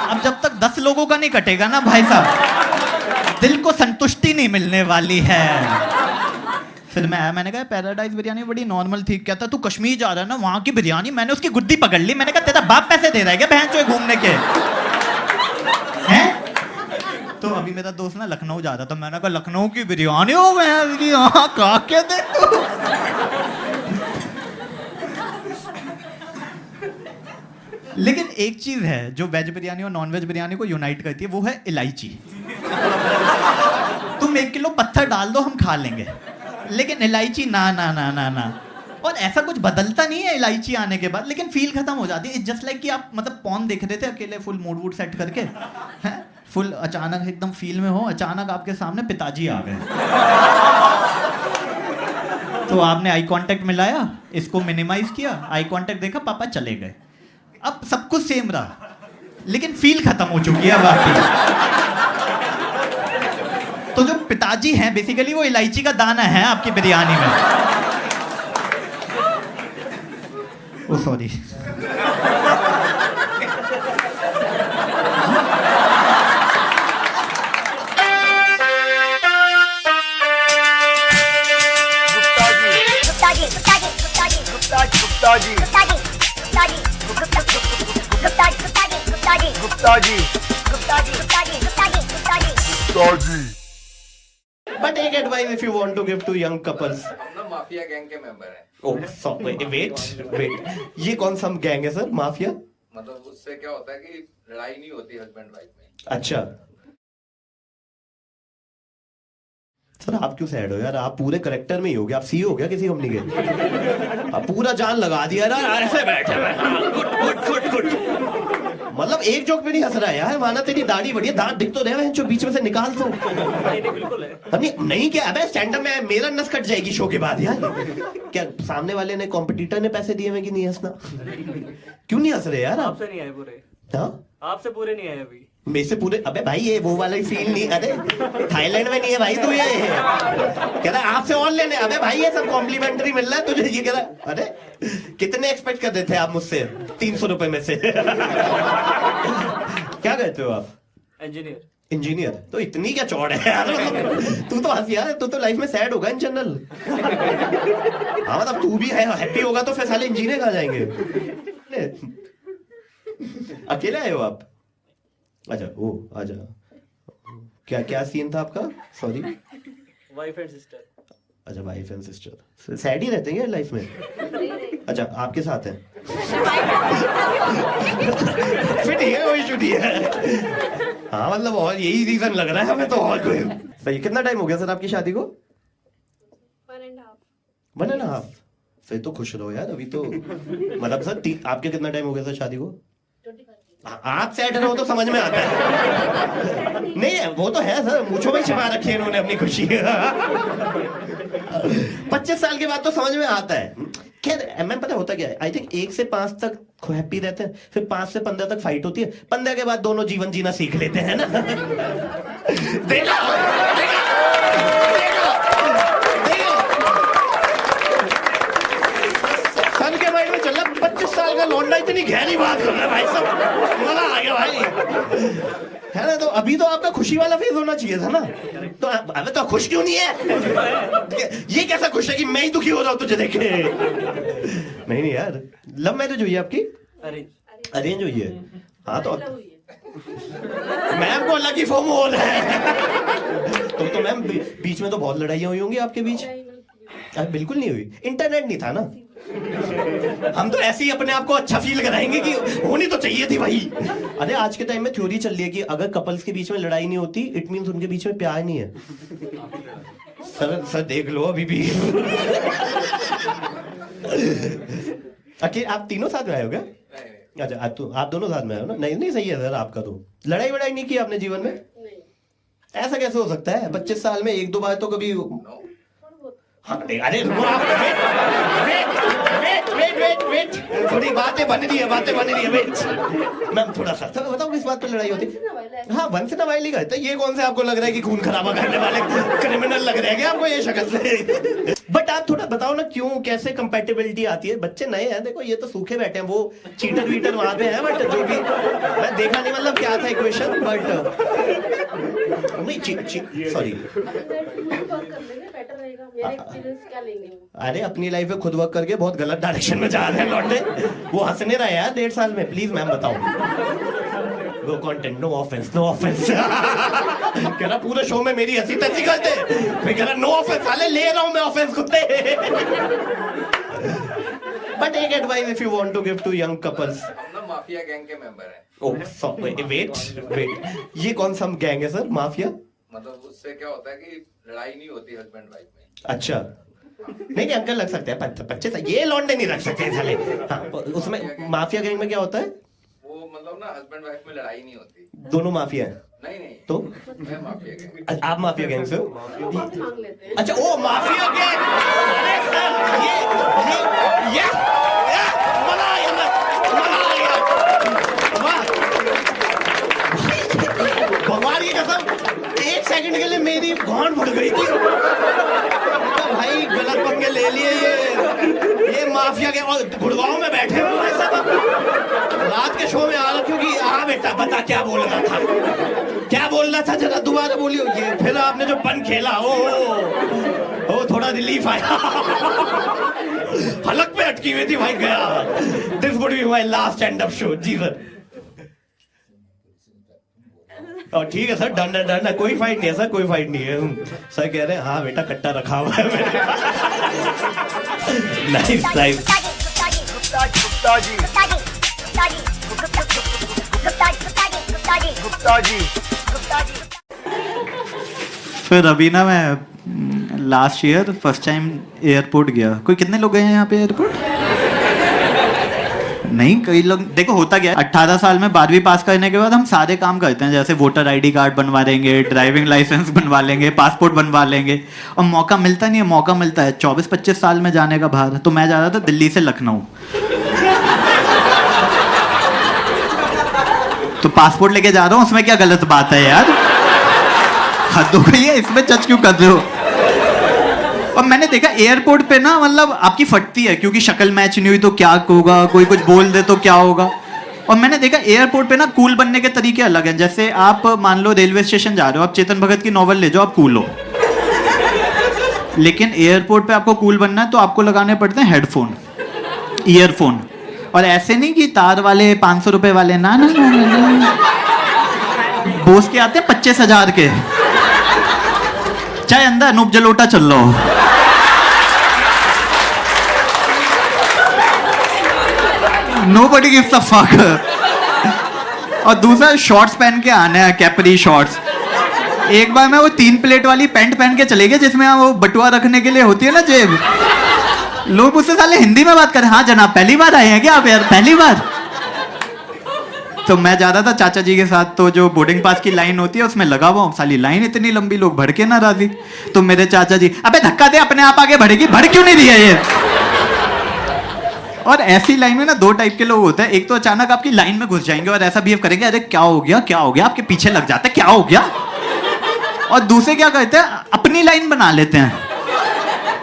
अब जब तक 10 लोगों का नहीं कटेगा ना भाई साहब, दिल को संतुष्टि नहीं मिलने वाली है। फिर मैं आया, मैंने कहा पैराडाइज बिरयानी बड़ी नॉर्मल थी। कहता तू कश्मीर जा रहा है ना, वहाँ की बिरयानी, मैंने उसकी गुद्दी पकड़ ली। मैंने कहा तेरा बाप पैसे दे रहा है क्या बहन चोए घूमने के हैं? तो अभी मेरा दोस्त ना लखनऊ जा रहा था, मैंने कहा लखनऊ की बिरयानी हो बहन की आँख खा के दे तू। लेकिन एक चीज है जो वेज बिरयानी और नॉन वेज बिरयानी को यूनाइट करती है, वो है इलायची। तुम 1 किलो पत्थर डाल दो हम खा लेंगे, लेकिन इलायची ना ना ना ना ना। और ऐसा कुछ बदलता नहीं है इलायची आने के बाद, लेकिन फील खत्म हो जाती है। इट्स जस्ट लाइक कि आप मतलब पॉन देख रहे थे अकेले, फुल मूड वूड सेट करके, हैं फुल, अचानक एकदम फील में हो, अचानक आपके सामने पिताजी आ गए। तो आपने आई कांटेक्ट मिलाया, इसको मिनिमाइज किया, आई कांटेक्ट देखा, पापा चले गए। अब सब कुछ सेम रहा, लेकिन फील खत्म हो चुकी है बाकी। तो जो पिताजी हैं बेसिकली वो इलायची का दाना है आपकी बिरयानी में। ओ सॉरी। But एक advice if you want to give to young couples. हम ना माफिया गैंग के मेंबर हैं। Oh, sorry. Wait. ये कौन सा गैंग है सर, माफिया? मतलब उससे क्या होता है कि लड़ाई नहीं होती हस्बैंड वाइफ में। अच्छा सर, आप क्यों सैड हो यार? आप पूरे करेक्टर में ही हो गया, आप सीईओ हो गया किसी कंपनी के, आप पूरा जान लगा दिया यार, ऐसे बैठे गुड। मतलब एक जोक पे नहीं हंस रहा है यार, माना तेरी दाढ़ी बढ़िया, दांत दिख तो रहे हैं जो बीच में से निकाल दो। बिल्कुल है। नहीं क्या अबे स्टैंड अप में मेरा नस कट जाएगी शो के बाद यार। क्या सामने वाले ने, कॉम्पिटिटर ने पैसे दिए हैं कि नहीं हंसना? क्यों नहीं हंस रहे यार? आपसे नहीं आए पूरे। हाँ आपसे पूरे नहीं आए अभी। मेरे से पूरे? अबे भाई ये वो वाला ही फील नहीं, अरे थाईलैंड में नहीं है भाई तू, ये कह रहा है आपसे और लेने। अबे भाई ये सब कॉम्प्लीमेंट्री मिल रहा है तुझे, ये कह रहा है अरे कितने एक्सपेक्ट कर रहे थे आप मुझसे? 300 रुपए में से। क्या कहते हो आप? इंजीनियर। तो इतनी क्या चौड़ है यार? तू तो हंस यार, तू तो लाइफ में सैड होगा इन जनरल। हाँ मतलब तू भी है हैप्पी होगा तो फिर साले इंजीनियर कहाँ जाएंगे? अकेले आए हो आप? अच्छा ओ आजा। क्या क्या सीन था आपका? सॉरी। Wife and sister. अच्छा, वाइफ एंड सिस्टर सैड ही रहते हैं लाइफ में? अच्छा, आपके साथ है? फिर ठीक है, कोई इशू नहीं है। हाँ मतलब और यही रीजन लग रहा है हमें तो, और कोई सही। कितना टाइम हो गया सर आपकी शादी को? 1.5। फिर तो खुश रहो यार, अभी तो मतलब सर आपके कितना टाइम हो गया सर शादी को? आप सैड रहो तो समझ में आता है। नहीं वो तो है सर, मूंछों में छिपा रखी है इन्होंने अपनी खुशी। 25 साल के बाद तो समझ में आता है। खैर मैं पता होता क्या है, आई थिंक 1 से 5 तक हैप्पी रहते हैं, फिर 5 से 15 तक फाइट होती है, 15 के बाद दोनों जीवन जीना सीख लेते हैं ना। देखा सन के माइंड में चल रहा 25 साल का लौंडा इतनी गहरी बात कर रहा है भाई साहब, मजा आ गया भाई, है ना? तो अभी तो आपका खुशी वाला फेज होना चाहिए था ना, तो अबे तो खुश क्यों नहीं है? ये कैसा खुश है कि मैं ही दुखी हो रहा हूं तुझे देखे? नहीं यार, लव मैरिज हुई है आपकी? अरेंज हुई है? हाँ तो मैम को अलग ही फॉर्म हो रहा है। तो मैम बीच में तो बहुत लड़ाइयाँ हुई होंगी आपके बीच? बिल्कुल नहीं हुई, इंटरनेट नहीं था ना। हम तो ऐसे ही अपने आप को अच्छा फील कराएंगे कि होनी तो चाहिए थी भाई। अरे आज के टाइम में थ्योरी चल रही है कि अगर कपल्स के बीच में लड़ाई नहीं होती, इट मींस उनके बीच में प्यार नहीं है। सर देख लो अभी भी। आप तीनों साथ में आए हो क्या? अच्छा आप दोनों साथ में आए हो ना? नहीं सही है सर आपका। तो लड़ाई वड़ाई नहीं की आपने जीवन में? ऐसा कैसे हो सकता है? 25 साल में 1-2 बार तो कभी? हाँ, अरे वेट, थोड़ी बातें बन रही है वेट मैम, थोड़ा सा बताओ किस बात पे लड़ाई होती है? हाँ, once in a while he कहते हैं। ये कौन से आपको लग रहा है कि खून खराबा करने वाले क्रिमिनल लग रहे हैं क्या आपको ये शक्ल से? बट आप थोड़ा बताओ ना क्यों, कैसे कंपैटिबिलिटी आती है? बच्चे नए हैं, देखो ये तो सूखे बैठे हैं, वो चीटर वीटर वहां पे है, बट जो भी मैं देखा नहीं मतलब क्या था इक्वेशन, बट नहीं सॉरी। अरे अपनी लाइफ में खुद वर्क करके बहुत गलत डायरेक्शन में जा रहे हैं लौंडे। वो हंसने रहा है यार 1.5 साल में। प्लीज मैम बताओ। वो कंटेंट, नो ऑफेंस कह रहा पूरे शो में मेरी हंसी तंसी करते, मैं कह रहा नो ऑफेंस साले, ले रहा हूं मैं ऑफेंस कुत्ते। बट एक advice if you want to give to young couples. हम ना माफिया गैंग के मेंबर हैं। ओह वेट, ये कौन सा गैंग है सर, माफिया? मतलब उससे क्या होता है कि लड़ाई नहीं होती हस्बैंड वाइफ में। अच्छा नहीं अंकल लग सकते हैं 25 ये लौंडे नहीं रख सकते साले। हाँ, उसमें माफिया गैंग में क्या होता है? वो मतलब ना हस्बैंड वाइफ में लड़ाई नहीं होती। दोनों माफिया हैं? नहीं तो मैं माफिया गैंग। आप माफिया गैंग से हो? अच्छा ओ माफिया गैंग। अरे सर ये मजा आ गया। भगवान की कसम 1 सेकंड के लिए मेरी गांड फट गई थी। तो भाई गलत पंगे ले लिए ये माफिया के, और गुड़गांव में बैठे हुए भाई साहब रात के शो में आ रहा, क्योंकि हाँ बेटा बता क्या बोल रहा था जरा दोबारा बोलियो। ये फिर आपने जो पन खेला ओ थोड़ा रिलीफ आया। हलक पे अटकी हुई थी भाई, गया। This would be my last stand up show जीवन। और ठीक है सर, डन है, कोई फाइट नहीं है सर, कोई फाइट नहीं है। सर कह रहे हैं हाँ बेटा कट्टा रखा हुआ है मैंने। नाइस। फिर अभी ना मैं last year first time airport गया। कोई कितने लोग गए हैं यहाँ पे एयरपोर्ट? नहीं, कई लोग। देखो होता क्या है, 18 साल में 12वीं पास करने के बाद हम सारे काम करते हैं, जैसे वोटर आईडी कार्ड बनवा लेंगे, ड्राइविंग लाइसेंस बनवा लेंगे, पासपोर्ट बनवा लेंगे, और मौका मिलता नहीं है। मौका मिलता है 24-25 साल में जाने का बाहर। तो मैं जा रहा था दिल्ली से लखनऊ, तो पासपोर्ट लेके जा रहा हूँ, उसमें क्या गलत बात है यार? हद हो गई है, इसमें जज क्यों कर रहे हो? और मैंने देखा एयरपोर्ट पे ना मतलब आपकी फटती है, क्योंकि शक्ल मैच नहीं हुई तो क्या होगा, कोई कुछ बोल दे तो क्या होगा। और मैंने देखा एयरपोर्ट पे ना कूल बनने के तरीके अलग हैं। जैसे आप मान लो रेलवे स्टेशन जा रहे हो, आप चेतन भगत की नॉवल ले जाओ, आप कूल हो। लेकिन एयरपोर्ट पे आपको कूल बनना है तो आपको लगाने पड़ते हैं हेडफोन, ईयरफोन। और ऐसे नहीं कि तार वाले 500 रुपए वाले, ना बोस के आते हैं 25,000 के। चाहे अंदर अनूप जलोटा चल रहा हो। Nobody gives a fuck। और दूसरा शॉर्ट्स पहन के आने हैं, कैपरी शॉर्ट्स। एक बार मैं वो 3 प्लेट वाली पैंट पहन के चले गए जिसमें वो बटुआ रखने के लिए होती है ना जेब। लोग मुझसे साले हिंदी में बात करें, हाँ जनाब पहली बार आए हैं क्या आप यार, पहली बार। तो मैं जा रहा था चाचा जी के साथ, तो जो बोर्डिंग पास की लाइन होती है उसमें लगा हुआ हूँ, साली लाइन इतनी लंबी, लोग भड़ के ना राजी। तो मेरे चाचा जी, अबे धक्का दे अपने आप आगे बढ़ेगी, भड़ क्यों नहीं दिया ये। और ऐसी लाइन में ना 2 टाइप के लोग होते हैं, एक तो अचानक आपकी लाइन में घुस जाएंगे और ऐसा बिहेव करेंगे, अरे क्या हो गया क्या हो गया, आपके पीछे लग जाते हैं क्या हो गया। और दूसरे क्या कहते हैं, अपनी लाइन बना लेते हैं।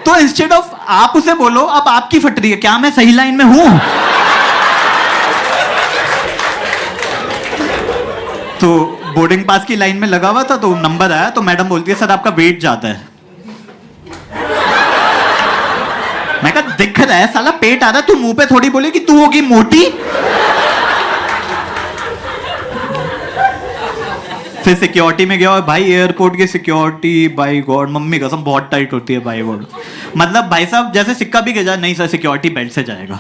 तो इंस्टेड ऑफ आप उसे बोलो अब आपकी फट रही है, क्या मैं सही लाइन में हूं। तो बोर्डिंग पास की लाइन में लगा हुआ था, तो नंबर आया, तो मैडम बोलती है सर आपका वेट ज्यादा है। मैं कहा दिख रहा है साला पेट आ रहा है, तू मुंह पे थोड़ी बोले कि तू होगी मोटी। फिर सिक्योरिटी में गया और भाई एयरपोर्ट की सिक्योरिटी बाय गॉड, मम्मी कसम बहुत टाइट होती है बाय गॉड। मतलब भाई साहब जैसे सिक्का भी गया, नहीं सर सिक्योरिटी बेल्ट से जाएगा।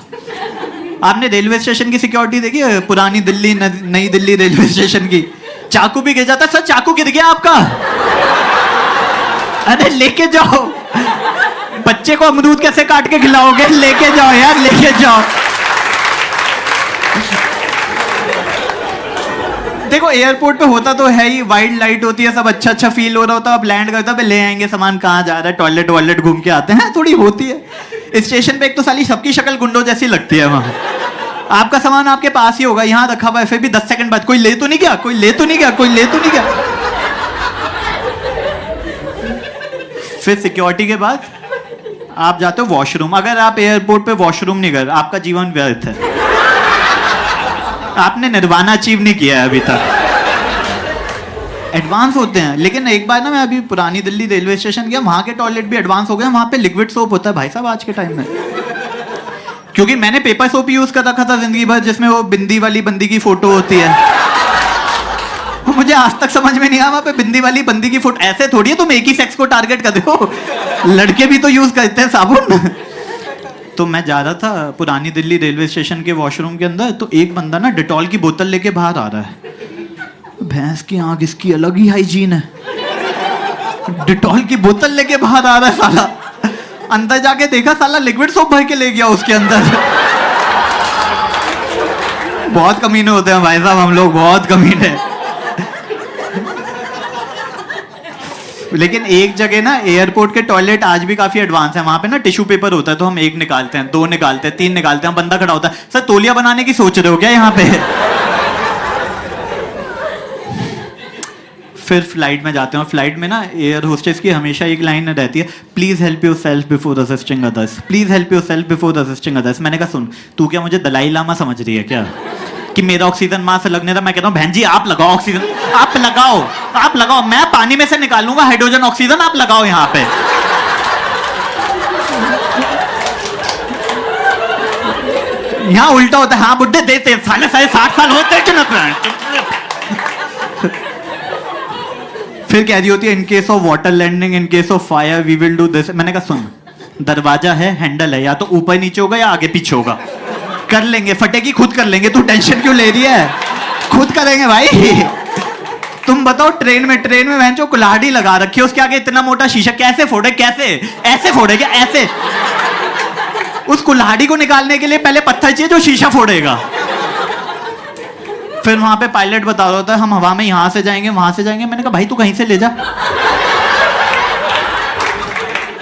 आपने रेलवे स्टेशन की सिक्योरिटी देखी है, पुरानी दिल्ली नई दिल्ली रेलवे स्टेशन की, चाकू भी गिर जाता, सर चाकू गिर गया आपका, अरे लेके जाओ। बच्चे को अमरूद कैसे काट के खिलाओगे, लेके जाओ यार लेके जाओ। देखो एयरपोर्ट पे होता तो है ही, वाइड लाइट होती है, सब अच्छा अच्छा फील हो रहा होता है, अब लैंड करता है, ले आएंगे सामान, कहाँ जा रहा है, टॉयलेट वॉयलेट घूम के आते हैं, थोड़ी होती है। स्टेशन पे एक तो साली सबकी शक्ल गुंडों जैसी लगती है वहां। आपका सामान आपके पास ही होगा, यहाँ रखा हुआ है, फिर भी 10 सेकंड बाद कोई ले तो नहीं गया, कोई ले तो नहीं गया, कोई ले तो नहीं गया। फिर सिक्योरिटी के बाद आप जाते हो वॉशरूम। अगर आप एयरपोर्ट पे वॉशरूम नहीं गए, आपका जीवन व्यर्थ है, आपने निर्वाणा अचीव नहीं किया है अभी तक। एडवांस होते हैं, लेकिन एक बार ना मैं अभी पुरानी दिल्ली रेलवे स्टेशन गया, वहां के टॉयलेट भी एडवांस हो गए, वहां पे लिक्विड सोप होता है भाई साहब आज के टाइम में। क्योंकि मैंने पेपर सोप यूज कर रखा था जिंदगी भर, जिसमें वो बिंदी वाली बंदी की फोटो होती है। मुझे आज तक समझ में नहीं आया वहां पे बिंदी वाली बंदी की फोटो, ऐसे थोड़ी है तुम एक ही सेक्स को टारगेट कर दो, लड़के भी तो यूज करते हैं साबुन। तो मैं जा रहा था पुरानी दिल्ली रेलवे स्टेशन के वॉशरूम के अंदर, तो एक बंदा ना डिटॉल की बोतल लेके बाहर आ रहा है। भैंस की आंख, इसकी अलग ही हाइजीन है, डिटॉल की बोतल लेके बाहर आ रहा है साला। अंदर जाके देखा साला लिक्विड सोप भर के ले गया उसके अंदर। बहुत कमीने होते हैं भाई साहब हम लोग, बहुत कमीने। लेकिन एक जगह ना एयरपोर्ट के टॉयलेट आज भी काफी एडवांस है, वहां पे ना टिश्यू पेपर होता है, तो हम 1 निकालते हैं, 2 निकालते हैं, 3 निकालते हैं, बंदा खड़ा होता है, सर तौलिया बनाने की सोच रहे हो क्या यहाँ पे। फिर फ्लाइट में जाते हैं, फ्लाइट में ना एयर होस्टेस की हमेशा एक लाइन रहती है, please help your self before assisting others, please help your self before assisting others. मैंने कहा सुन तू क्या मुझे दलाई लामा समझ रही है क्या, कि मेरा ऑक्सीजन मास्क लगने था। मैं कहता हूँ बहन जी आप लगाओ ऑक्सीजन, आप लगाओ, मैं पानी में से निकालूंगा हाइड्रोजन ऑक्सीजन, आप लगाओ यहाँ पे। यहाँ उल्टा होता है, हाँ बुड्ढे देते साले 60 साल होते हैं। फिर कह रही होती है in case of water landing, in case of fire we will do this. मैंने कहा सुन दरवाजा है, हैंडल है, या तो ऊपर नीचे होगा या आगे पीछे होगा, कर लेंगे, फटेगी खुद कर लेंगे, तू टेंशन क्यों ले रही है, खुद करेंगे भाई। तुम बताओ ट्रेन में बहन जो कुल्हाड़ी लगा रखी है, उसके आगे इतना मोटा शीशा कैसे फोड़े, कैसे ऐसे फोड़े क्या, ऐसे। उस कुल्हाड़ी को निकालने के लिए पहले पत्थर चाहिए जो शीशा फोड़ेगा। फिर वहां पे पायलट बता रहा होता है हम हवा में यहां से जाएंगे वहां से जाएंगे। मैंने कहा भाई तू कहीं से ले जा,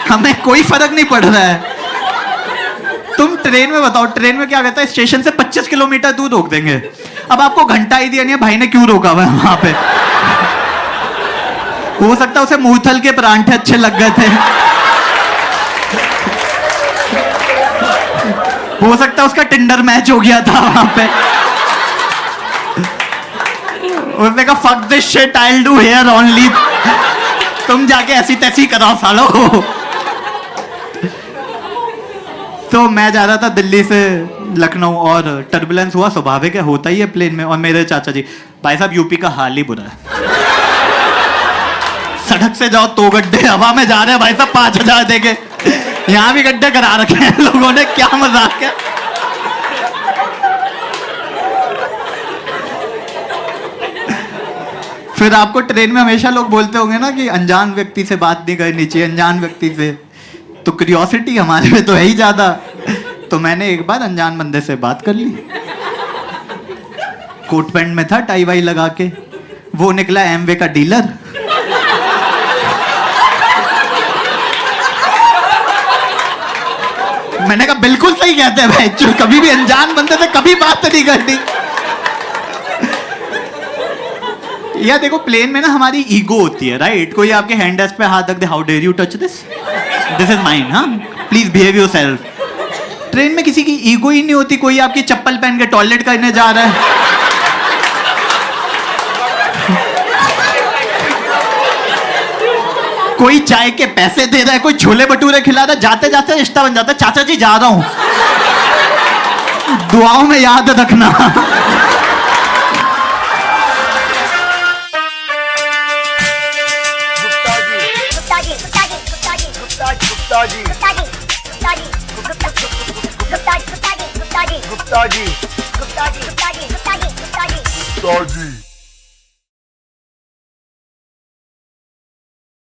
हमें कोई फर्क नहीं पड़ रहा है। तुम ट्रेन में बताओ, ट्रेन में क्या कहता है स्टेशन से 25 किलोमीटर दूर रोक देंगे। अब आपको घंटा ही दिया नहीं है, भाई ने क्यों रोका हुआ है वहां पे। हो सकता है उसे मूर्थल के परांठे अच्छे लग गए थे, हो सकता है उसका टिंडर मैच हो गया था वहां पे। उसने कहा fuck this shit I will do here only, तुम जाके ऐसी तैसी कराओ सालो। तो मैं जा रहा था दिल्ली से लखनऊ और टर्बुलेंस हुआ, स्वाभाविक है होता ही है प्लेन में। और मेरे चाचा जी भाई साहब यूपी का हाल ही बुरा है, सड़क से जाओ तो गड्ढे, हवा में जा रहे हैं भाई साहब 5,000 देके, यहाँ भी गड्ढे करा रखे हैं लोगों ने, क्या मजाक है। फिर आपको ट्रेन में हमेशा लोग बोलते होंगे ना कि अनजान व्यक्ति से बात नहीं करनी चाहिए, अनजान व्यक्ति से, तो क्यूरियोसिटी हमारे में तो है ही ज्यादा। तो मैंने एक बार अनजान बंदे से बात कर ली, कोट पैंट में था, टाई वाई लगा के, वो निकला एमवे का डीलर। मैंने कहा बिल्कुल सही कहते हैं भाई, कभी भी अनजान बंदे से कभी बात नहीं करनी। या देखो प्लेन में ना हमारी ईगो होती है, राइट? कोई आपके हैंड डेस्क पे हाथ रख दे, how dare you touch this, this is mine, हाँ प्लीज बिहेव योरसेल्फ। ट्रेन में किसी की ईगो ही नहीं होती, कोई आपकी चप्पल पहन के टॉयलेट करने जा रहा है, कोई चाय के पैसे दे रहा है, कोई छोले भटूरे खिला रहा है, जाते जाते रिश्ता बन जाता है, चाचा जी जा रहा हूं, दुआओं में याद रखना।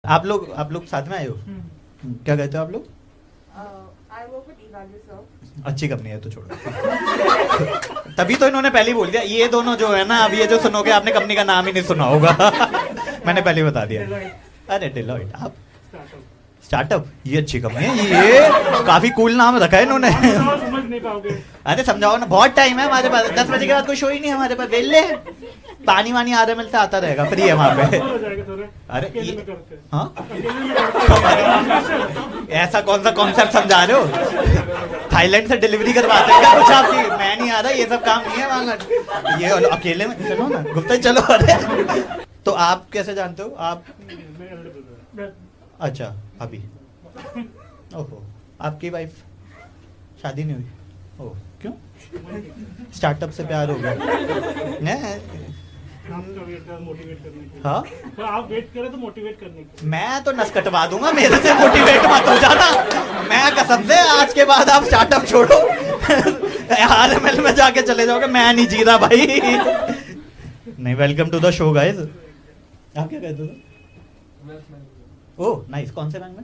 आप लोग साथ में आए हो? क्या कहते हो आप लोग? अच्छी कंपनी है तो छोड़ो। तभी तो इन्होंने पहले ही बोल दिया, ये दोनों जो है ना, अब ये जो सुनोगे आपने कंपनी का नाम ही नहीं सुना होगा। मैंने पहले बता दिया। अरे डेलॉइट, आप स्टार्टअप, ये अच्छी कंपनी है, ये काफी कूल नाम रखा है इन्होंने। समझ नहीं पाओगे। अरे समझाओ ना, बहुत टाइम है हमारे पास, 10 बजे के बाद कोई शो ही नहीं हमारे पास, वेले पानी वानी RML से आता रहेगा, फ्री है वहां पे। अरे हाँ, ऐसा कौन सा कॉन्सेप्ट समझा रहे हो? थाईलैंड से डिलीवरी करवाते हैं क्या कुछ आपकी? मैं नहीं आ रहा, ये सब काम नहीं है वहां, ये अकेले में चलो ना, गुप्ता चलो। अरे तो आप कैसे जानते हो? आप अच्छा अभी, ओहो, आपकी वाइफ शादी नहीं हुई? ओह क्यों? स्टार्टअप से प्यार हो गया? मोटिवेट करने के। हाँ तो आप वेट करें तो मोटिवेट करने के। मैं तो नस कटवा दूंगा, मेरे से मोटिवेट मत हो जाना। मैं कसम से आज के बाद आप स्टार्टअप छोड़ो, RML में जाके चले जाओगे, मैं नहीं जी रहा भाई। नहीं, welcome to the show guys. आप क्या कहते हो? ओह नाइस, कौन से बैंक में?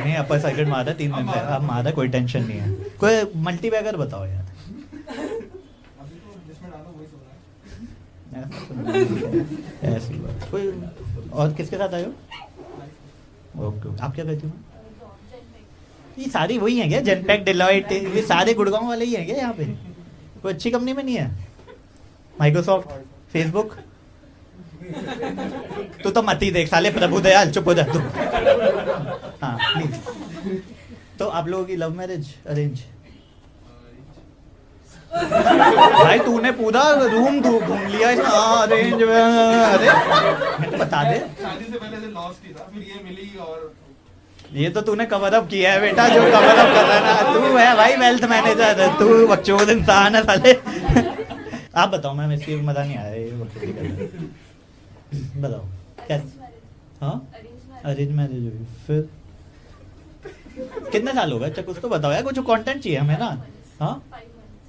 नहीं अपर साइकिल मारा 3 दिन से, अब मारा, कोई टेंशन नहीं है। कोई मल्टी बैगर बताओ यार। ऐसी बात। कोई और किसके साथ आए हो? ओके, आप क्या कहती हो? ये सारी वही है क्या? जेनपैक, डेलॉइट, ये सारे गुड़गांव वाले ही हैं क्या यहाँ पे? कोई अच्छी कंपनी में नहीं है? Microsoft, Facebook? तू तो मत ही देख साले, प्रभु दयाल, चुप हो जा तू। हाँ प्लीज। तो आप लोगों की लव मैरिज, अरेंज? भाई तूने पूरा रूम घूम लिया इसमें, अरेंज? अरे बता दे, शादी से पहले से लॉस्ट ही था, फिर ये मिली, और ये तो तूने कवर अप किया है बेटा, जो कवर अप कर रहा है ना तू है भाई, वेल्थ मैनेजर, तू बकचोद इंसान है साले। आप बताओ मैम, इसकी मजा नहीं आया ये बताओ कैसे? हाँ अरेंज मैरिज हुई, फिर कितने साल हो गए? अच्छा कुछ तो बताओ यार, कुछ कंटेंट चाहिए हमें ना। हाँ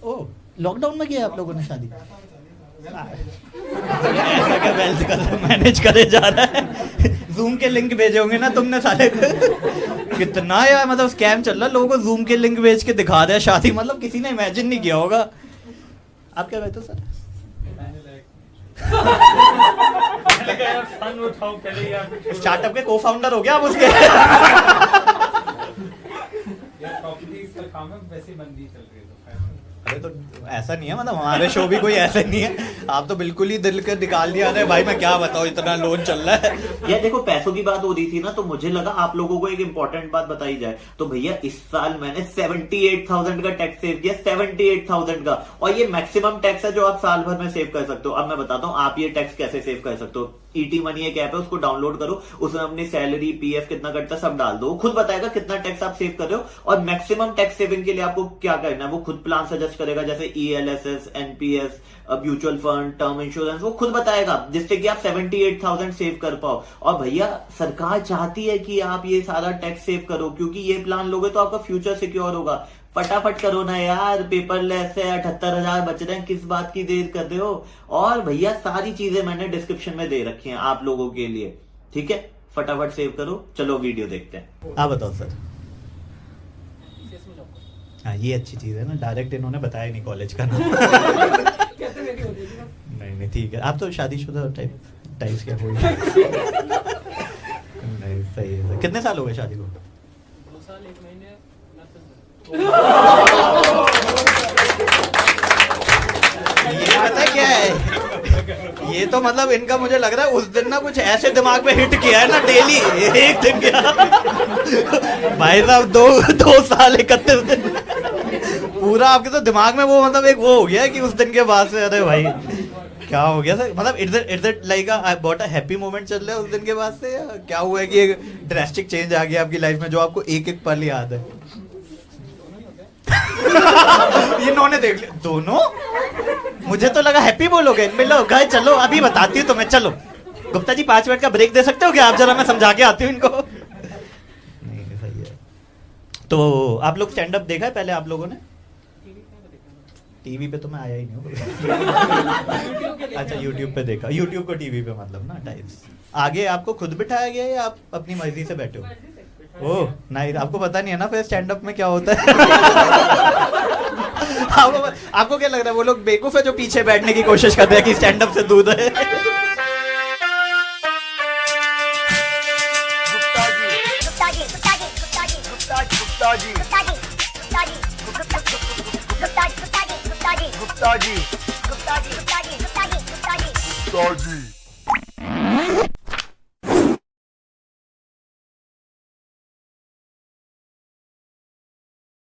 ओ, लॉकडाउन में किया आप लोगों ने शादी? ऐसा क्या वेल्थ कर मैनेज करे जा रहा है? जूम के लिंक भेजे होंगे ना तुमने साले। कितना यार मतलब स्कैम चल रहा है, लोगों को जूम के लिंक भेज के दिखा रहे हैं शादी, मतलब किसी ने इमेजिन नहीं किया होगा। आप क्या कहते हो सर? स्टार्टअप के को फाउंडर हो गया आप उसके? अरे तो ऐसा नहीं है, मतलब हमारे शो भी कोई ऐसे नहीं है, आप तो बिल्कुल ही दिल के निकाल दिया। अरे भाई मैं क्या बताऊं, इतना लोन चल रहा है। यार देखो पैसों की बात हो रही थी ना, तो मुझे लगा आप लोगों को एक इंपॉर्टेंट बात बताई जाए। तो भैया इस साल मैंने 78,000 का टैक्स सेव किया, 78,000 का, और ये मैक्सिमम टैक्स है जो आप साल भर में सेव कर सकते हो। अब मैं बताता हूँ आप ये टैक्स कैसे सेव कर सकते हो। ईटी मनी एक ऐप है, उसको डाउनलोड करो, उसमें अपनी सैलरी, पीएफ कितना कटता है सब डाल दो, खुद बताएगा कितना टैक्स आप सेव कर रहे हो। और मैक्सिमम टैक्स सेविंग के लिए आपको क्या करना है, वो खुद प्लान सजेस्ट करेगा, जैसे ELSS, NPS, mutual fund, term insurance, वो खुद बताएगा, जिससे कि आप 78,000 सेव कर पाओ। और भैया सरकार चाहती है कि आप ये सारा टैक्स सेव करो, क्योंकि ये प्लान लोगे तो आपका फ्यूचर सिक्योर होगा। फटाफट करो ना यार, पेपरलेस है, 78,000 बच रहे हैं, किस बात की देर कर रहे हो। और भैया सारी चीजें मैंने डिस्क्रिप्शन में दे रखी हैं आप लोगों के लिए, ठीक है, फटाफट सेव करो। चलो वीडियो देखते हैं। आप बताओ सर। हाँ ये अच्छी चीज है ना, डायरेक्ट इन्होंने बताया नहीं कॉलेज का नाम। नहीं ठीक है, आप तो शादीशुदा टाइप्स क्या कोई नहीं, सही है। कितने साल हो गए शादी को? 2 साल 1 महीने। ये पता है क्या है, ये तो मतलब इनका मुझे लग रहा है उस दिन ना कुछ ऐसे दिमाग में हिट किया है ना, डेली एक दिन क्या भाई साहब, 2 साल 31 दिन पूरा आपके तो दिमाग में वो मतलब एक वो हो गया कि उस दिन के बाद से अरे भाई क्या हो गया सर, मतलब it's it like I bought a happy moment चल रहा है उस दिन के बाद से, या क्या हुआ है कि एक ड्रास्टिक चेंज आ गया आपकी लाइफ में जो आपको एक एक पल याद है? इन्होंने देख लिया दोनों, मुझे तो लगा हैप्पी बोलोगे। मिलो गए, चलो अभी बताती हूँ तुम्हें, चलो गुप्ता जी 5 मिनट का ब्रेक दे सकते हो क्या आप, जरा मैं समझा के आती हूँ इनको। नहीं सही है। तो आप लोग स्टैंड अप देखा है पहले आप लोगों ने? टीवी पे तो मैं आया ही नहीं हूँ। अच्छा यूट्यूब पे देखा, यूट्यूब को टीवी पे मतलब ना टाइप्स। आगे आपको खुद बिठाया गया या आप अपनी मर्जी से बैठे हो? ओह नहीं, आपको पता नहीं है ना फिर स्टैंड अप में क्या होता है। आपको क्या लग रहा है वो लोग बेवकूफ है जो पीछे बैठने की कोशिश करते हैं कि स्टैंड अप से दूर है? गुप्ता जी